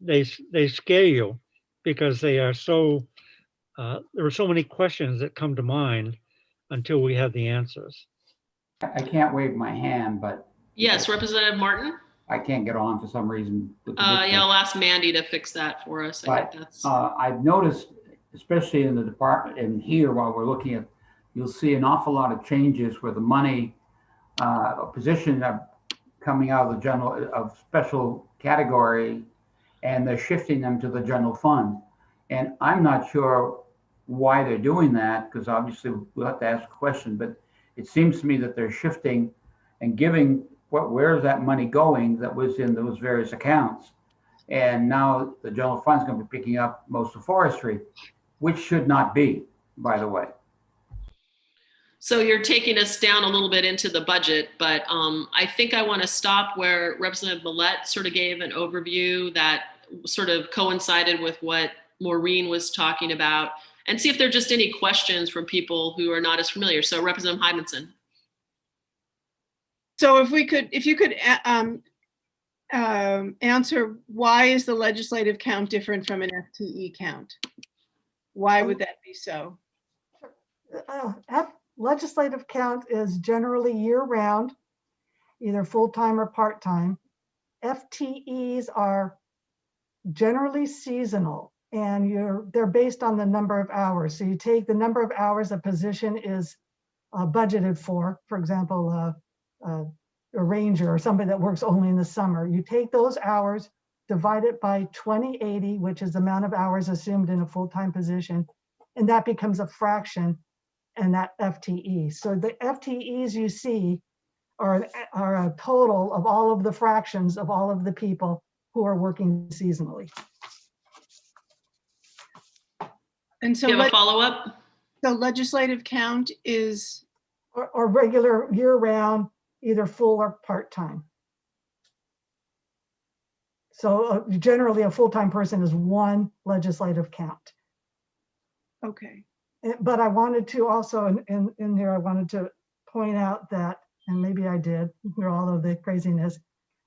they scare you because they are so, there are so many questions that come to mind until we have the answers. I can't wave my hand, but Yes, Representative Martin. I can't get on for some reason. Yeah, I'll ask Mandy to fix that for us. I think that's. I've noticed, especially in the department and here while we're looking at, you'll see an awful lot of changes where the money, positions are coming out of the general, of special category, and they're shifting them to the general fund. And I'm not sure why they're doing that, because obviously we'll have to ask a question, but it seems to me that they're shifting and giving where is that money going that was in those various accounts. And now the general fund's going to be picking up most of forestry, which should not be, by the way. So you're taking us down a little bit into the budget, but I think I want to stop where Representative Millette sort of gave an overview that sort of coincided with what Maureen was talking about, and see if there are just any questions from people who are not as familiar. So Representative Hymanson. So if you could answer, why is the legislative count different from an FTE count? Why would that be so? Legislative count is generally year-round, either full-time or part-time. FTEs are generally seasonal, and they're based on the number of hours. So you take the number of hours a position is budgeted for example, a ranger or somebody that works only in the summer. You take those hours, divide it by 2080, which is the amount of hours assumed in a full-time position, and that becomes a fraction and that FTE. So the FTEs you see are a total of all of the fractions of all of the people who are working seasonally. And so you have a follow-up? So legislative count is? Or regular year-round, either full or part-time. So generally a full-time person is one legislative count. Okay. But I wanted to also, in here, I wanted to point out that, and maybe I did, through all of the craziness,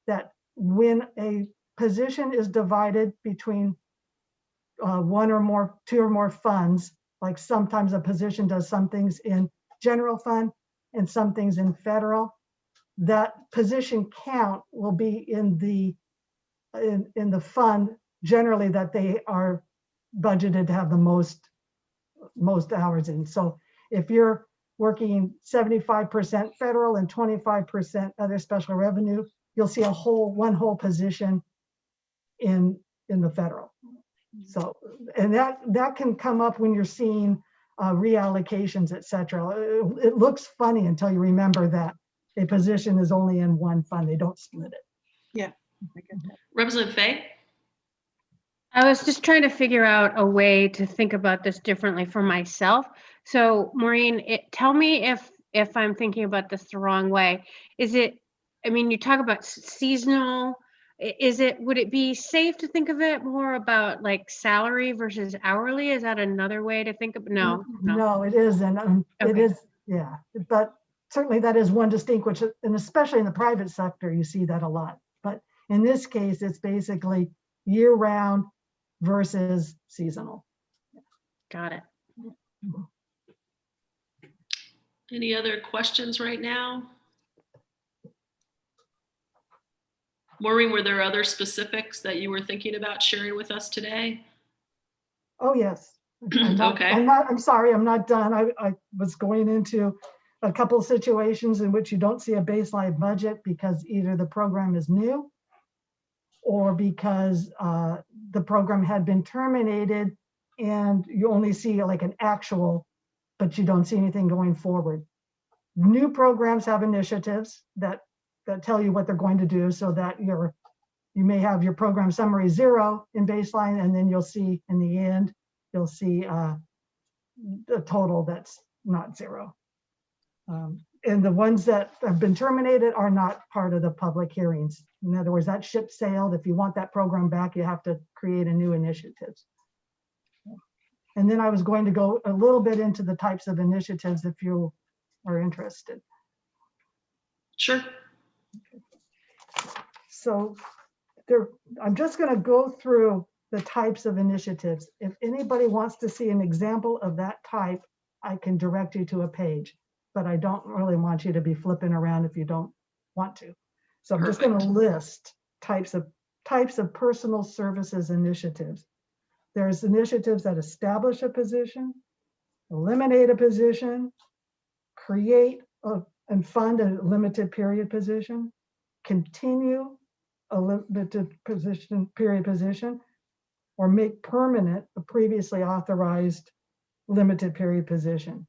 that when a position is divided between two or more funds, like sometimes a position does some things in general fund and some things in federal, that position count will be in the fund generally that they are budgeted to have the most hours in. So if you're working 75% federal and 25% other special revenue, you'll see one whole position in the federal. So, and that can come up when you're seeing reallocations, et cetera. It looks funny until you remember that a position is only in one fund. They don't split it. Yeah. Representative Fay? I was just trying to figure out a way to think about this differently for myself. So Maureen, tell me if I'm thinking about this the wrong way. Is it, I mean, you talk about seasonal, would it be safe to think of it more about like salary versus hourly? Is that another way to think of? No, it isn't. Okay. It is, yeah. But certainly that is one distinct, and especially in the private sector, you see that a lot. But in this case, it's basically year-round versus seasonal. Got it. Any other questions right now? Maureen, were there other specifics that you were thinking about sharing with us today? Oh, yes. Okay. I'm sorry, I'm not done. I was going into a couple of situations in which you don't see a baseline budget because either the program is new or because the program had been terminated and you only see like an actual, but you don't see anything going forward. New programs have initiatives that tell you what they're going to do, so that you may have your program summary 0 in baseline, and then you'll see in the end, you'll see the total that's not 0. And the ones that have been terminated are not part of the public hearings. In other words, that ship sailed. If you want that program back, you have to create a new initiative. And then I was going to go a little bit into the types of initiatives if you are interested. Sure. So I'm just going to go through the types of initiatives. If anybody wants to see an example of that type, I can direct you to a page, but I don't really want you to be flipping around if you don't want to. So I'm just going to list types of personal services initiatives. There's initiatives that establish a position, eliminate a position, create and fund a limited period position, continue a limited period position, or make permanent a previously authorized limited period position.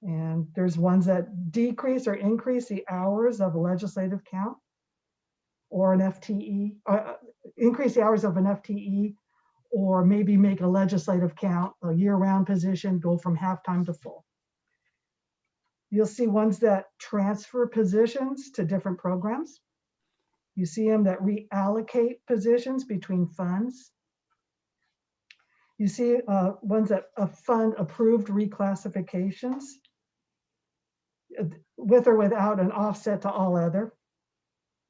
And there's ones that decrease or increase the hours of a legislative count or an FTE, increase the hours of an FTE, or maybe make a legislative count, a year-round position, go from half-time to full. You'll see ones that transfer positions to different programs. You see them that reallocate positions between funds. You see ones that fund approved reclassifications with or without an offset to all other.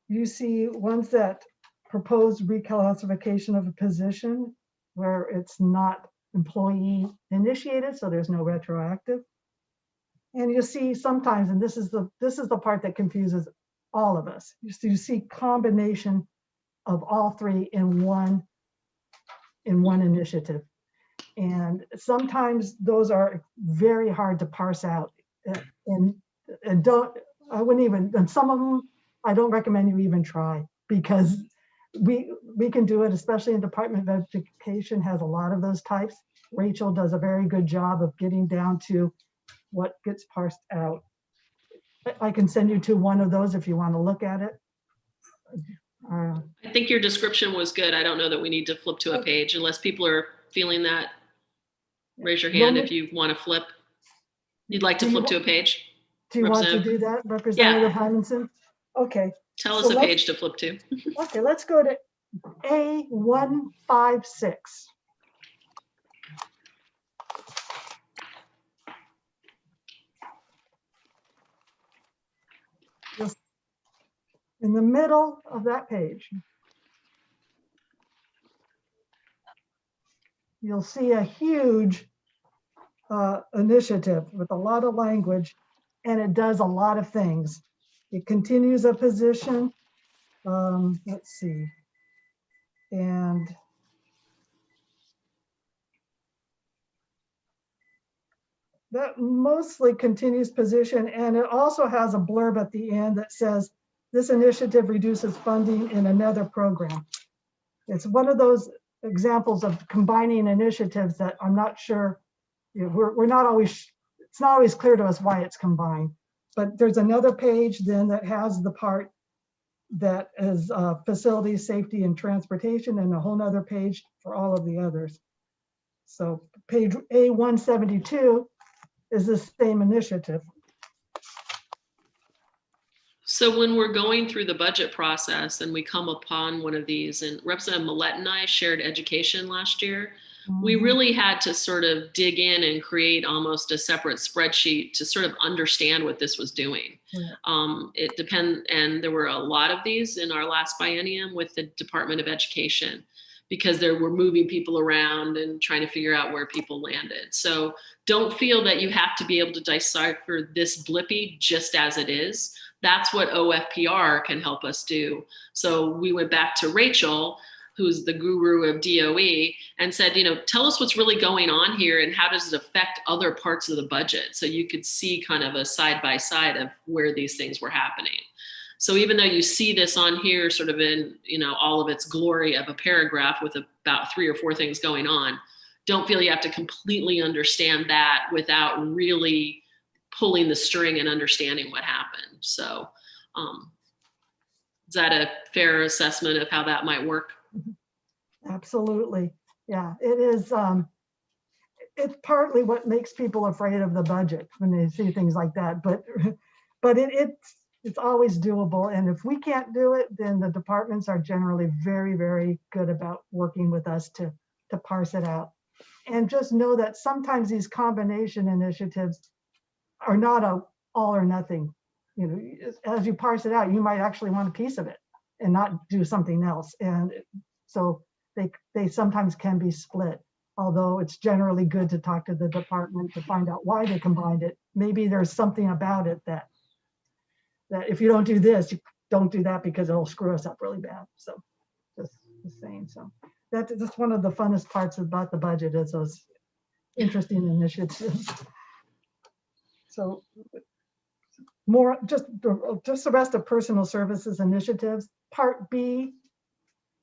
You see ones that propose reclassification of a position where it's not employee initiated, so there's no retroactive. And you see sometimes, and this is the part that confuses all of us, you see combination of all three in one initiative. And sometimes those are very hard to parse out, and some of them, I don't recommend you even try, because we can do it, especially in Department of Education has a lot of those types. Rachel does a very good job of getting down to what gets parsed out. I can send you to one of those if you want to look at it. I think your description was good. I don't know that we need to flip to a page unless people are feeling that. Raise your hand if you want to flip. You'd like to flip to a page? Do you want to do that, Representative Hymanson? Okay. Tell us a page to flip to. Okay, let's go to A156. Just in the middle of that page, you'll see a huge initiative with a lot of language, and it does a lot of things. It continues a position. Let's see. And that mostly continues position, and it also has a blurb at the end that says, this initiative reduces funding in another program. It's one of those examples of combining initiatives that I'm not sure, we're not always, it's not always clear to us why it's combined. But there's another page then that has the part that is facilities, safety, and transportation, and a whole nother page for all of the others. So page A172 is the same initiative. So when we're going through the budget process and we come upon one of these, and Representative Millette and I shared education last year, we really had to sort of dig in and create almost a separate spreadsheet to sort of understand what this was doing. It depends, and there were a lot of these in our last biennium with the Department of Education, because they were moving people around and trying to figure out where people landed. So don't feel that you have to be able to decipher this blippy just as it is. That's what OFPR can help us do. So we went back to Rachel, who's the guru of DOE, and said, you know, tell us what's really going on here and how does it affect other parts of the budget? So you could see kind of a side by side of where these things were happening. So even though you see this on here sort of in, you know, all of its glory of a paragraph with about 3 or 4 things going on, don't feel you have to completely understand that without really pulling the string and understanding what happened. So is that a fair assessment of how that might work? Absolutely. Yeah, it is. It's partly what makes people afraid of the budget when they see things like that, but it's always doable. And if we can't do it, then the departments are generally very, very good about working with us to parse it out. And just know that sometimes these combination initiatives are not a all or nothing. You know, as you parse it out, you might actually want a piece of it and not do something else. And so they sometimes can be split, although it's generally good to talk to the department to find out why they combined it. Maybe there's something about it that if you don't do this, you don't do that because it'll screw us up really bad. So just the same. So that's one of the funnest parts about the budget is those interesting initiatives. So more just the rest of personal services initiatives. Part B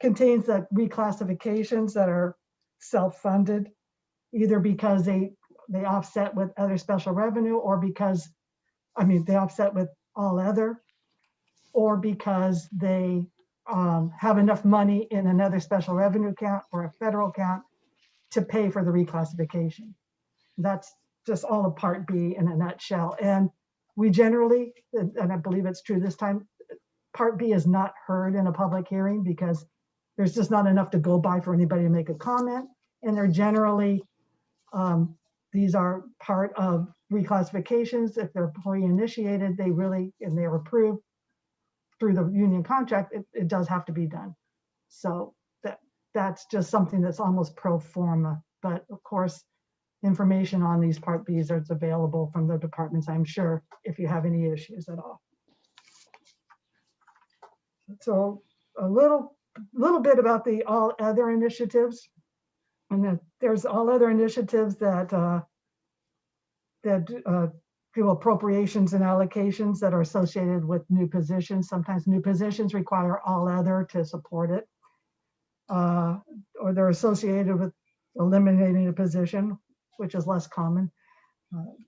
contains the reclassifications that are self-funded, either because they offset with other special revenue, or because, I mean, they offset with all other, or because they have enough money in another special revenue account or a federal account to pay for the reclassification. That's just all of Part B in a nutshell. And we generally, and I believe it's true this time, Part B is not heard in a public hearing because there's just not enough to go by for anybody to make a comment. And they're generally, these are part of reclassifications. If they're employee initiated, and they're approved through the union contract, it does have to be done. So that's just something that's almost pro forma. But of course, information on these Part Bs is available from the departments, I'm sure, if you have any issues at all. So a little bit about the all other initiatives. And then there's all other initiatives that do appropriations and allocations that are associated with new positions. Sometimes new positions require all other to support it, or they're associated with eliminating a position, which is less common.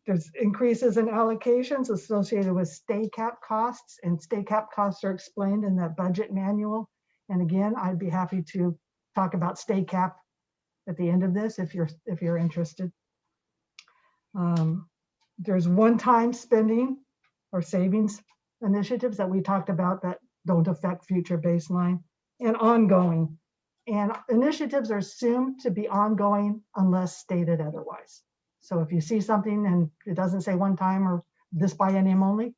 There's increases in allocations associated with stay cap costs, and stay cap costs are explained in that budget manual. And again, I'd be happy to talk about stay cap at the end of this if you're interested. There's one-time spending or savings initiatives that we talked about that don't affect future baseline, and ongoing. And initiatives are assumed to be ongoing unless stated otherwise. So if you see something and it doesn't say one time or this biennium only,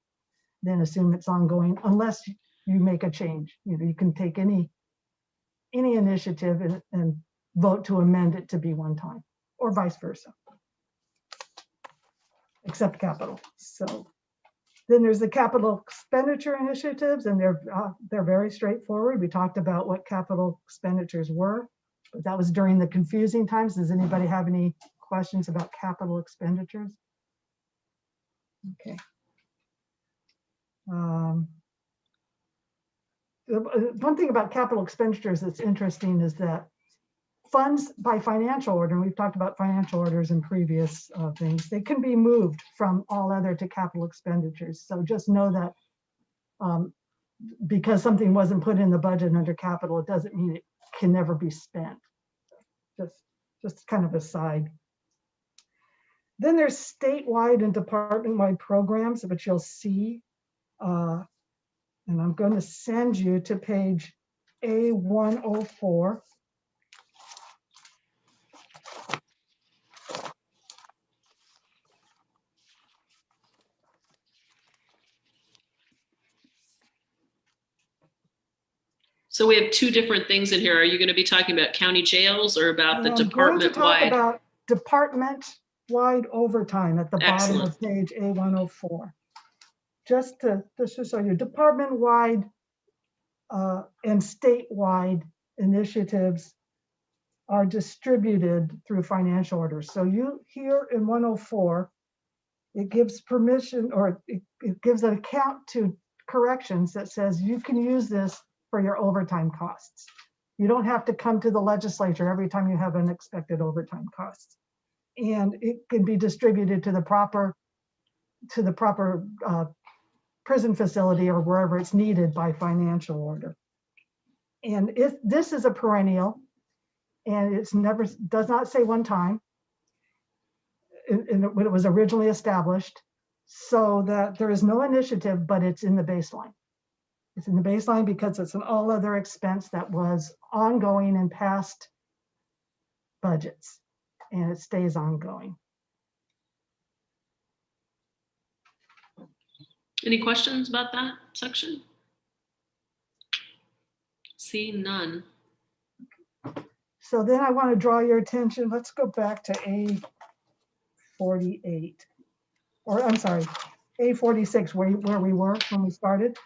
then assume it's ongoing unless you make a change. You know, you can take any initiative and vote to amend it to be one time, or vice versa, except capital. So then there's the capital expenditure initiatives, and they're very straightforward. We talked about what capital expenditures were, but that was during the confusing times. Does anybody have any questions about capital expenditures? Okay. One thing about capital expenditures that's interesting is that funds by financial order, and we've talked about financial orders in previous things, they can be moved from all other to capital expenditures. So just know that because something wasn't put in the budget under capital, it doesn't mean it can never be spent. Just kind of a side. Then there's statewide and department-wide programs, which you'll see. And I'm going to send you to page A104. So we have two different things in here. Are you going to be talking about county jails or about the I'm going to talk department-wide? about department-wide overtime at the bottom Excellent. of page A104. Just to show you, department-wide and statewide initiatives are distributed through financial orders. So you here in 104, it gives permission, or it gives an account to corrections that says you can use this for your overtime costs. You don't have to come to the legislature every time you have unexpected overtime costs. And it can be distributed to the proper prison facility or wherever it's needed by financial order. And if this is a perennial, and it's never, does not say one time when it was originally established, so that there is no initiative, but it's in the baseline. It's in the baseline because it's an all other expense that was ongoing in past budgets, and it stays ongoing. Any questions about that section? Seeing none. So then I want to draw your attention. Let's go back to A48, or I'm sorry, A46, where we were when we started.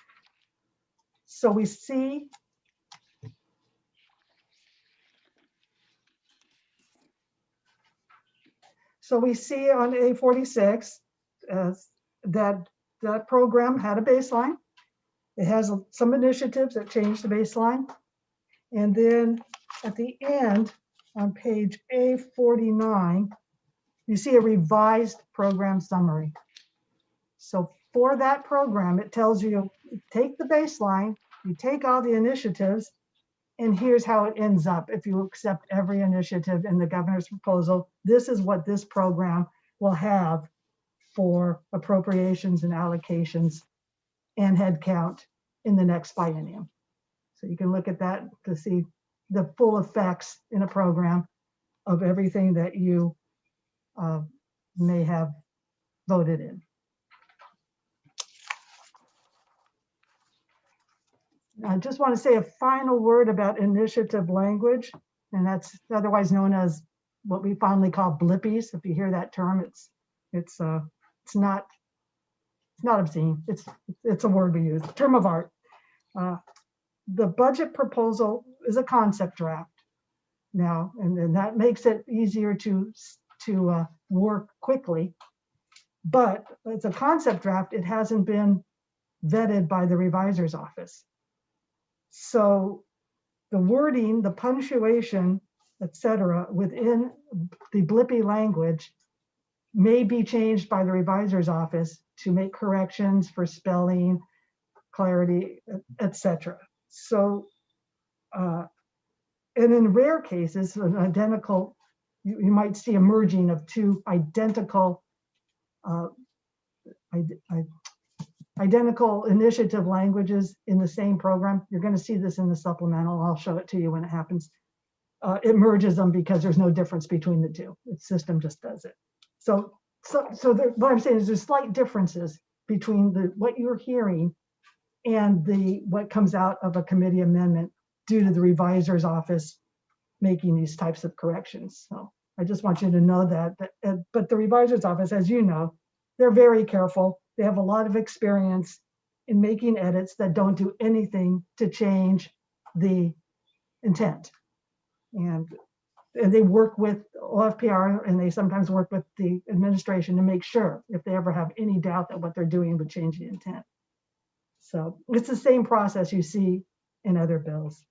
So we see on A46 that program had a baseline. It has some initiatives that changed the baseline. And then at the end on page A49, you see a revised program summary. So for that program, it tells you, take the baseline, you take all the initiatives, and here's how it ends up. If you accept every initiative in the governor's proposal, this is what this program will have for appropriations and allocations and headcount in the next biennium. So you can look at that to see the full effects in a program of everything that you may have voted in. I just want to say a final word about initiative language, and that's otherwise known as what we fondly call blippies. If you hear that term, it's not obscene. It's a word we use, term of art. The budget proposal is a concept draft now, and that makes it easier to work quickly. But it's a concept draft. It hasn't been vetted by the revisor's office. So the wording, the punctuation, etc., within the blippy language may be changed by the revisor's office to make corrections for spelling, clarity, etc. So, and in rare cases, an identical, you might see a merging of two identical initiative languages in the same program. You're going to see this in the supplemental. I'll show it to you when it happens. It merges them because there's no difference between the two. The system just does it. So what I'm saying is there's slight differences between what you're hearing and what comes out of a committee amendment due to the revisor's office making these types of corrections. So I just want you to know that. But the revisor's office, as you know, they're very careful. They have a lot of experience in making edits that don't do anything to change the intent. And they work with OFPR, and they sometimes work with the administration to make sure if they ever have any doubt that what they're doing would change the intent. So it's the same process you see in other bills.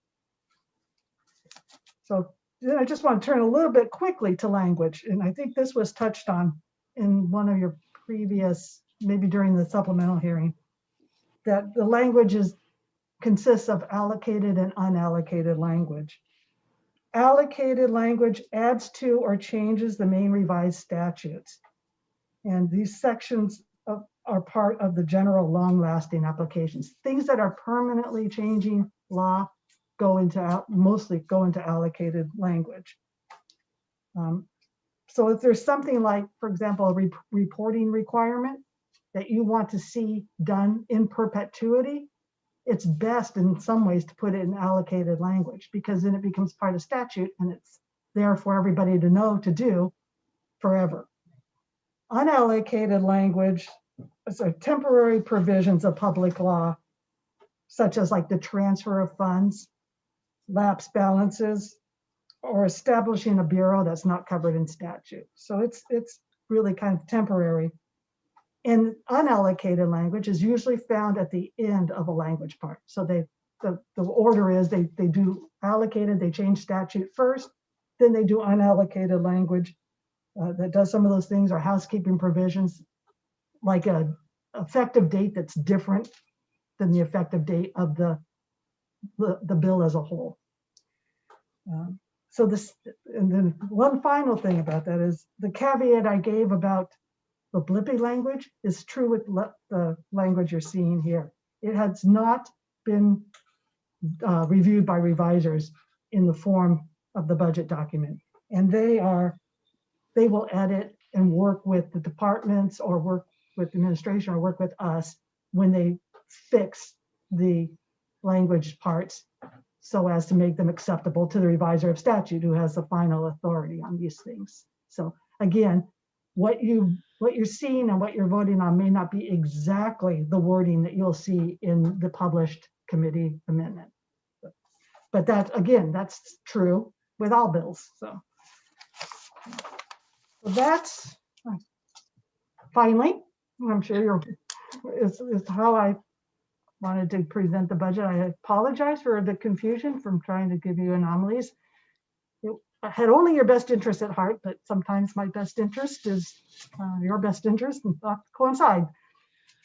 So then I just want to turn a little bit quickly to language. And I think this was touched on in one of your previous, maybe during the supplemental hearing, that the language consists of allocated and unallocated language. Allocated language adds to or changes the main revised statutes. And these sections are part of the general long-lasting applications. Things that are permanently changing law mostly go into allocated language. So if there's something like, for example, a reporting requirement that you want to see done in perpetuity, it's best in some ways to put it in allocated language, because then it becomes part of statute and it's there for everybody to know to do forever. Unallocated language, so temporary provisions of public law, such as like the transfer of funds, lapse balances, or establishing a bureau that's not covered in statute. So it's really kind of temporary. And unallocated language is usually found at the end of a language part. So the order is they do allocated, they change statute first, then they do unallocated language that does some of those things, or housekeeping provisions, like a effective date that's different than the effective date of the bill as a whole. So this, and then one final thing about that is the caveat I gave about the Blippi language is true with the language you're seeing here. It has not been reviewed by revisers in the form of the budget document. And they will edit and work with the departments or work with administration or work with us when they fix the language parts so as to make them acceptable to the reviser of statute, who has the final authority on these things. So again, what you're seeing and what you're voting on may not be exactly the wording that you'll see in the published committee amendment. But that, again, that's true with all bills. So that's finally, I'm sure is how I wanted to present the budget. I apologize for the confusion from trying to give you anomalies. I had only your best interest at heart, but sometimes my best interest is your best interest and not coincide.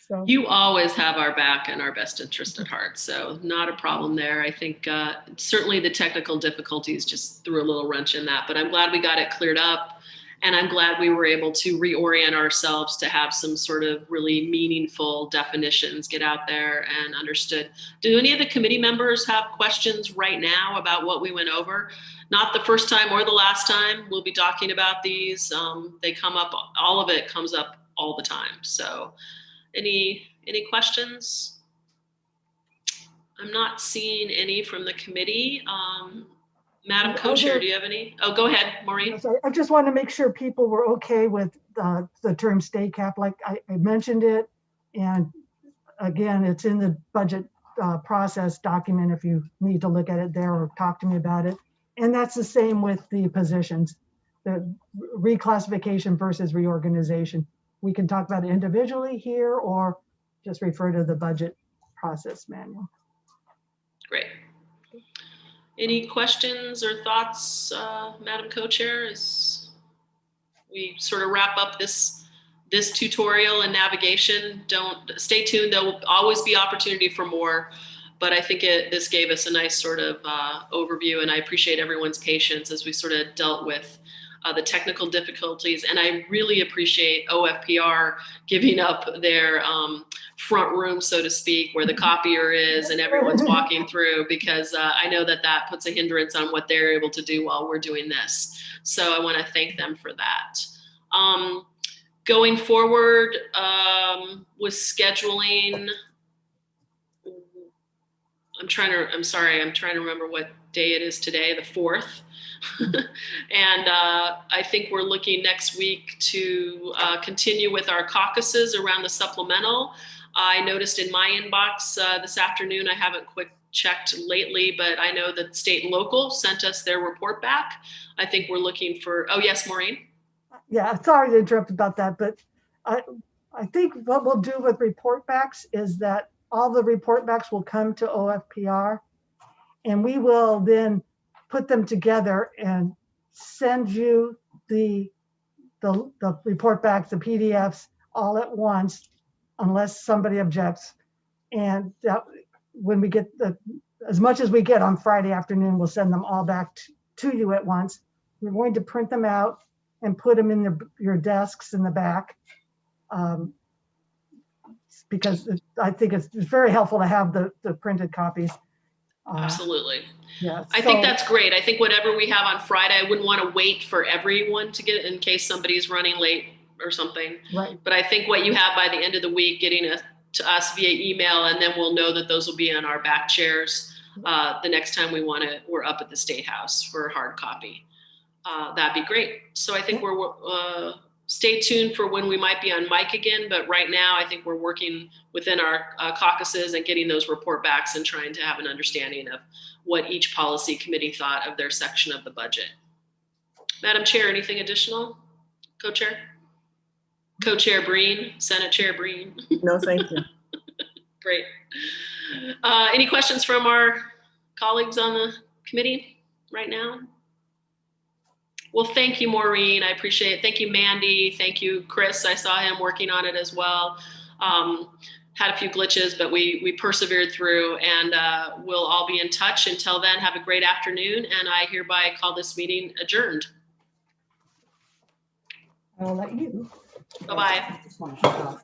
So you always have our back and our best interest at heart, so not a problem there. I think certainly the technical difficulties just threw a little wrench in that, but I'm glad we got it cleared up. And I'm glad we were able to reorient ourselves to have some sort of really meaningful definitions get out there and understood. Do any of the committee members have questions right now about what we went over? Not the first time or the last time. We'll be talking about these. They come up, all of it comes up all the time. So any questions? I'm not seeing any from the committee. Madam Co-Chair, do you have any? Oh, go ahead, Maureen. I just want to make sure people were okay with the term state cap. Like I mentioned it, and again, it's in the budget process document if you need to look at it there or talk to me about it. And that's the same with the positions, the reclassification versus reorganization. We can talk about it individually here or just refer to the budget process manual. Great. Any questions or thoughts, Madam Co-Chair, as we sort of wrap up this tutorial and navigation? Stay tuned. There will always be opportunity for more, but I think this gave us a nice sort of overview, and I appreciate everyone's patience as we sort of dealt with the technical difficulties. And I really appreciate OFPR giving up their front room, so to speak, where the copier is and everyone's walking through, because I know that puts a hindrance on what they're able to do while we're doing this. So I want to thank them for that. Going forward with scheduling, I'm trying to remember what day it is today, the 4th. And I think we're looking next week to continue with our caucuses around the supplemental. I noticed in my inbox this afternoon, I haven't quick checked lately, but I know that state and local sent us their report back. I think we're looking for, oh yes, Maureen. Yeah, sorry to interrupt about that, but I think what we'll do with report backs is that all the report backs will come to OFPR, and we will then put them together and send you the report backs, the PDFs, all at once, unless somebody objects. And when we get as much as we get on Friday afternoon, we'll send them all back to you at once. We're going to print them out and put them in your desks in the back, because I think it's very helpful to have the printed copies. Absolutely. Yeah, I think that's great. I think whatever we have on Friday, I wouldn't want to wait for everyone to get it in case somebody's running late or something. Right. But I think what you have by the end of the week, getting to us via email, and then we'll know that those will be on our back chairs the next time we're up at the State House for a hard copy. That'd be great. So I think we're stay tuned for when we might be on mic again, but right now I think we're working within our caucuses and getting those report backs and trying to have an understanding of what each policy committee thought of their section of the budget. Madam Chair, anything additional? Co-Chair? Co-Chair Breen, Senate Chair Breen. No, thank you. Great. Any questions from our colleagues on the committee right now? Well, thank you, Maureen. I appreciate it. Thank you, Mandy. Thank you, Chris. I saw him working on it as well. Had a few glitches, but we persevered through, and we'll all be in touch. Until then, have a great afternoon, and I hereby call this meeting adjourned. I'll let you. Bye-bye.